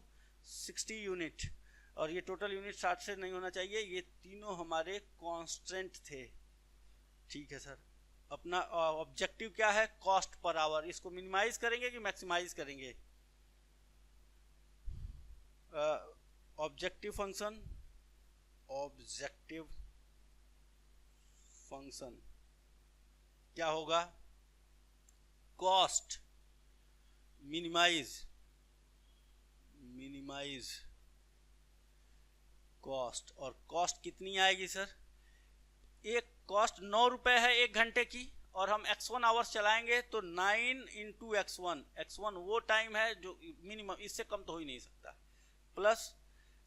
60 unit. और ये टोटल यूनिट 60 से नहीं होना चाहिए, ये तीनों हमारे कांस्टेंट थे, ठीक है सर। अपना ऑब्जेक्टिव क्या है, कॉस्ट पर आवर। इसको मिनिमाइज करेंगे कि मैक्सिमाइज करेंगे, ऑब्जेक्टिव फंक्शन, ऑब्जेक्टिव फंक्शन क्या होगा, कॉस्ट मिनिमाइज, मिनिमाइज कॉस्ट। और कॉस्ट कितनी आएगी सर, एक कॉस्ट 9 रुपए है 1 घंटे की, और हम x1 आवर्स चलाएंगे तो 9 इंटू x1, x1 वो टाइम है जो मिनिमम, इससे कम तो हो ही नहीं सकता, प्लस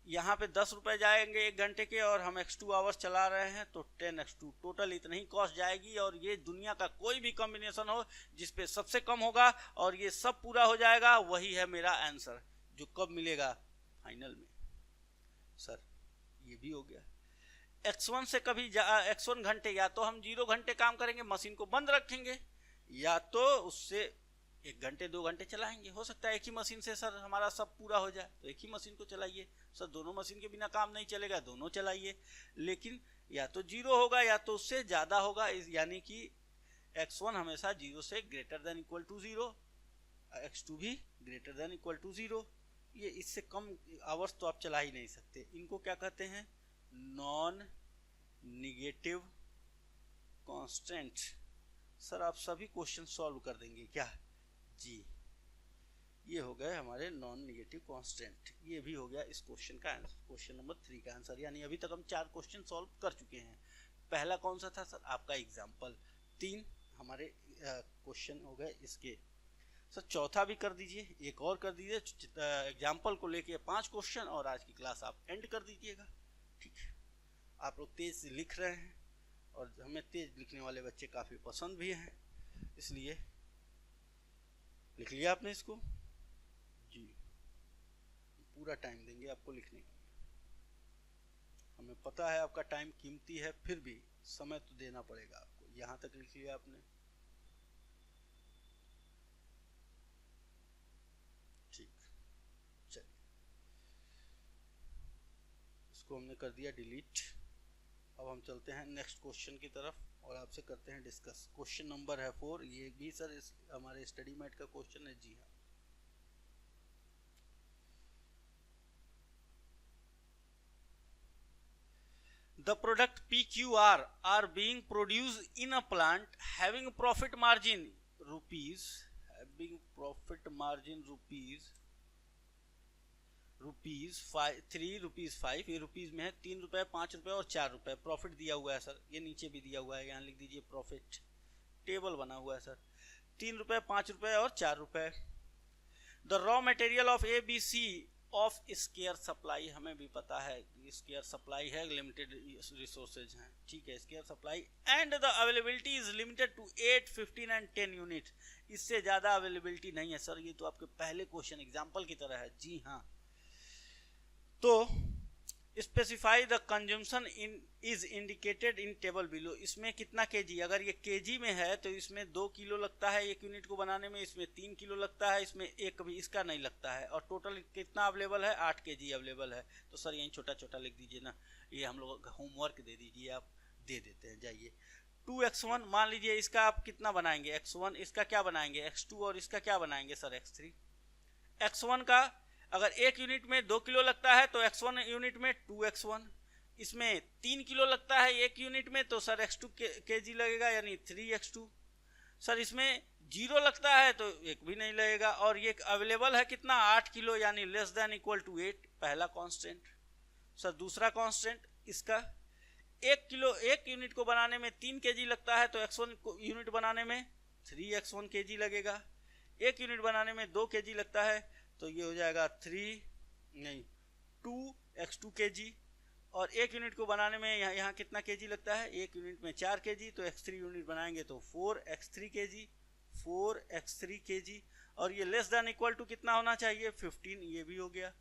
यहाँ पे 10 रुपए जाएंगे 1 घंटे के, और हम x2 आवर्स चला रहे हैं तो 10x2, टोटल इतनी ही कॉस्ट जाएगी। और ये दुनिया का कोई भी कॉम्बिनेशन हो जिसपे सबसे कम होगा और ये सब पूरा हो जाएगा, वही है मेरा आंसर, जो कब मिलेगा फाइनल में। सर ये भी हो गया, x1 से कभी x1 घंटे या तो हम 0 घंटे काम करेंगे, मशीन को बंद रखेंगे, या तो उससे 1 घंटे 2 घंटे चलाएंगे। हो सकता है एक ही मशीन से सर हमारा सब पूरा हो जाए, तो एक ही मशीन को चलाइए सर, दोनों मशीन के बिना काम नहीं चलेगा, दोनों चलाइए, लेकिन या तो 0 होगा या तो उससे ज़्यादा होगा, यानी कि x1 हमेशा 0 से greater than equal to 0, x2 भी ग्रेटर देन इक्वल टू 0। ये इससे कम आवर्स तो आप चला ही नहीं सकते। इनको क्या कहते हैं, नॉन निगेटिव कांस्टेंट। सर आप सभी क्वेश्चन सॉल्व कर देंगे क्या जी, ये हो गए हमारे नॉन निगेटिव कांस्टेंट। ये भी हो गया इस क्वेश्चन का आंसर, क्वेश्चन नंबर 3 का आंसर। यानी अभी तक हम 4 क्वेश्चन सॉल्व कर चुके हैं। पहला कौन सा था सर, आपका एग्जाम्पल। 3 हमारे क्वेश्चन हो गए इसके। सर चौथा भी कर दीजिए, एक और कर दीजिए एग्जाम्पल को लेके 5 क्वेश्चन, और आज की क्लास आप एंड कर दीजिएगा। ठीक है, आप लोग तेज लिख रहे हैं और हमें तेज लिखने वाले बच्चे काफ़ी पसंद भी हैं, इसलिए लिख लिया आपने इसको जी। पूरा टाइम देंगे आपको लिखने के लिए, हमें पता है आपका टाइम कीमती है, फिर भी समय तो देना पड़ेगा आपको। यहाँ तक लिख लिया आपने, ठीक, चलिए इसको हमने कर दिया डिलीट। अब हम चलते हैं नेक्स्ट क्वेश्चन की तरफ और आपसे करते हैं डिस्कस। क्वेश्चन नंबर है 4, ये भी सर इस हमारे स्टडी मेट का क्वेश्चन है जी हाँ। The product PQR are being produced in a plant having profit margin rupees, having profit margin rupees 3 rupees 5, ये रुपीज में है, 3 रुपए 5 रुपए और 4 रुपए प्रॉफिट दिया हुआ है सर। ये नीचे भी दिया हुआ है, यहाँ लिख दीजिए प्रॉफिट, टेबल बना हुआ है सर। 3 रुपए 5 रुपए और 4 रुपए। The raw material of ABC of scarce supply, हमें भी पता है स्केयर सप्लाई है, लिमिटेड रिसोर्सेज हैं, ठीक है, scarce supply. And the availability is limited to 8, 15 and 10 unit, इससे ज्यादा अवेलेबिलिटी नहीं है सर। ये तो आपके पहले क्वेश्चन एग्जाम्पल की तरह है जी हाँ। तो specify the consumption in is indicated in table below. इसमें कितना केजी, अगर ये केजी में है तो इसमें 2 किलो लगता है 1 यूनिट को बनाने में, इसमें 3 किलो लगता है, इसमें एक भी इसका नहीं लगता है, और टोटल कितना अवेलेबल है 8 केजी अवेलेबल है। तो सर यहीं छोटा छोटा लिख दीजिए ना, ये हम लोग होमवर्क दे दीजिए, आप दे देते हैं। जाइए 2x1 मान लीजिए, इसका आप कितना बनाएंगे x1, इसका क्या बनाएंगे x2, और इसका क्या बनाएंगे सर x3। x1 का अगर 1 यूनिट में 2 किलो लगता है तो x1 यूनिट में 2x1, इसमें 3 किलो लगता है 1 यूनिट में तो सर x2 केजी लगेगा यानी 3x2। सर इसमें 0 लगता है तो एक भी नहीं लगेगा, और ये अवेलेबल है कितना 8 किलो यानी लेस देन इक्वल टू 8, पहला कांस्टेंट। सर दूसरा कांस्टेंट इसका 1 किलो 1 यूनिट को बनाने में 3 केजी लगता है तो x1 यूनिट बनाने में 3x1 केजी लगेगा। 1 यूनिट बनाने में 2 केजी लगता है तो ये हो जाएगा 2x2 केजी, और 1 यूनिट को बनाने में यहाँ कितना केजी लगता है 1 यूनिट में 4 केजी, तो x3 यूनिट बनाएंगे तो 4x3 केजी, और ये लेस देन इक्वल टू कितना होना चाहिए 15, ये भी हो गया।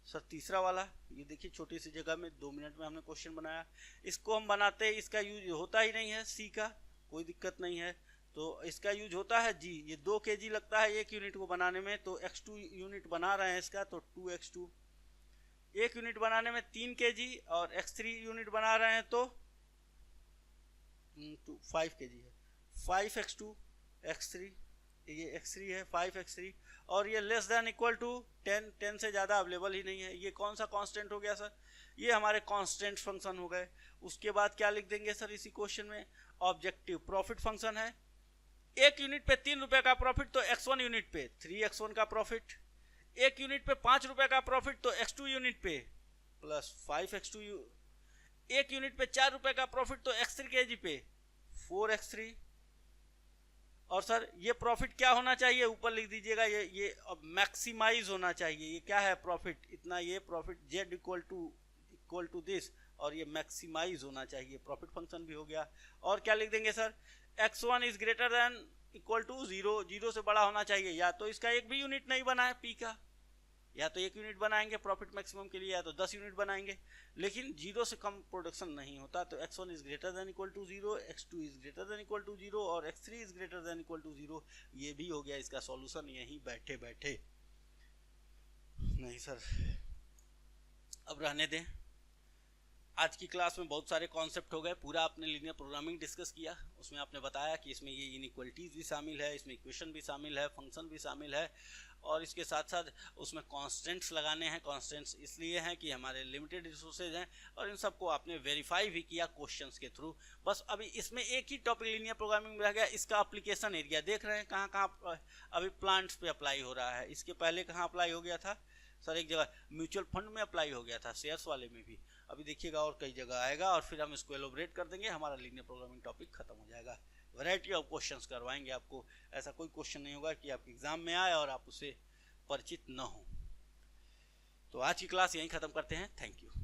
सर तीसरा वाला ये देखिए, छोटी सी जगह में 2 मिनट में हमने क्वेश्चन बनाया, इसको हम बनाते हैं, इसका यूज होता ही नहीं है सी का, कोई दिक्कत नहीं है, तो इसका यूज होता है जी। ये 2 केजी लगता है 1 यूनिट को बनाने में, तो x2 यूनिट बना रहे हैं इसका तो 2x2, 1 यूनिट बनाने में 3 केजी और x3 यूनिट बना रहे हैं तो 5 केजी है, 5x2 x3, ये x3 है 5x3, और ये लेस देन इक्वल टू 10 से ज़्यादा अवेलेबल ही नहीं है। ये कौन सा कांस्टेंट हो गया सर, ये हमारे कांस्टेंट फंक्शन हो गए। उसके बाद क्या लिख देंगे सर इसी क्वेश्चन में, ऑब्जेक्टिव प्रॉफिट फंक्शन है, 1 यूनिट पे 3 रुपए का प्रॉफिट तो x1 यूनिट पे 3x1 का प्रॉफिट, 1 यूनिट पे 5 रुपए का प्रॉफिट तो x2 यूनिट पे प्लस 5x2, 1 यूनिट पे 4 रुपए का प्रॉफिट तो x3 केजी पे 4x3। और सर ये प्रॉफिट क्या होना चाहिए, ऊपर लिख दीजिएगा, ये अब मैक्सिमाइज होना चाहिए। ये क्या है प्रॉफिट, इतना ये profit z equal to this, और ये मैक्सिमाइज होना चाहिए, प्रॉफिट फंक्शन भी हो गया। और क्या लिख देंगे sir, x1 is greater than equal to 0, 0 से बड़ा होना चाहिए, या तो इसका एक भी यूनिट नहीं बना है p का, या तो 1 यूनिट बनाएंगे प्रॉफिट मैक्सिमम के लिए, या तो 10 यूनिट बनाएंगे, लेकिन 0 से कम प्रोडक्शन नहीं होता। तो x1 is greater than equal to 0, x2 is greater than equal to 0, और x3 is greater than equal to 0। ये भी हो गया इसका सॉल्यूशन यहीं बैठे बैठे। नहीं सर अब रहने दें, आज की क्लास में बहुत सारे कॉन्सेप्ट हो गए, पूरा आपने लीनियर प्रोग्रामिंग डिस्कस किया, उसमें आपने बताया कि इसमें ये इनइक्वलिटीज भी शामिल है, इसमें इक्वेशन भी शामिल है, फंक्शन भी शामिल है, और इसके साथ साथ उसमें कांस्टेंट्स लगाने हैं। कांस्टेंट्स इसलिए हैं कि हमारे लिमिटेड रिसोर्सेज हैं, और इन सबको आपने वेरीफाई भी किया क्वेश्चंस के थ्रू। बस अभी इसमें एक ही टॉपिक लीनियर प्रोग्रामिंग में रह गया, इसका एप्लीकेशन एरिया देख रहे हैं कहाँ कहाँ अभी प्लांट्स पे अप्लाई हो रहा है। इसके पहले कहाँ अप्लाई हो गया था सर, एक जगह म्यूचुअल फंड में अप्लाई हो गया था, शेयर्स वाले में भी, अभी देखिएगा और कई जगह आएगा, और फिर हम इसको एलोबरेट कर देंगे, हमारा लीनियर प्रोग्रामिंग टॉपिक खत्म हो जाएगा। वैरायटी ऑफ क्वेश्चंस करवाएंगे आपको, ऐसा कोई क्वेश्चन नहीं होगा कि आपके एग्जाम में आए और आप उससे परिचित न हो। तो आज की क्लास यहीं खत्म करते हैं, थैंक यू।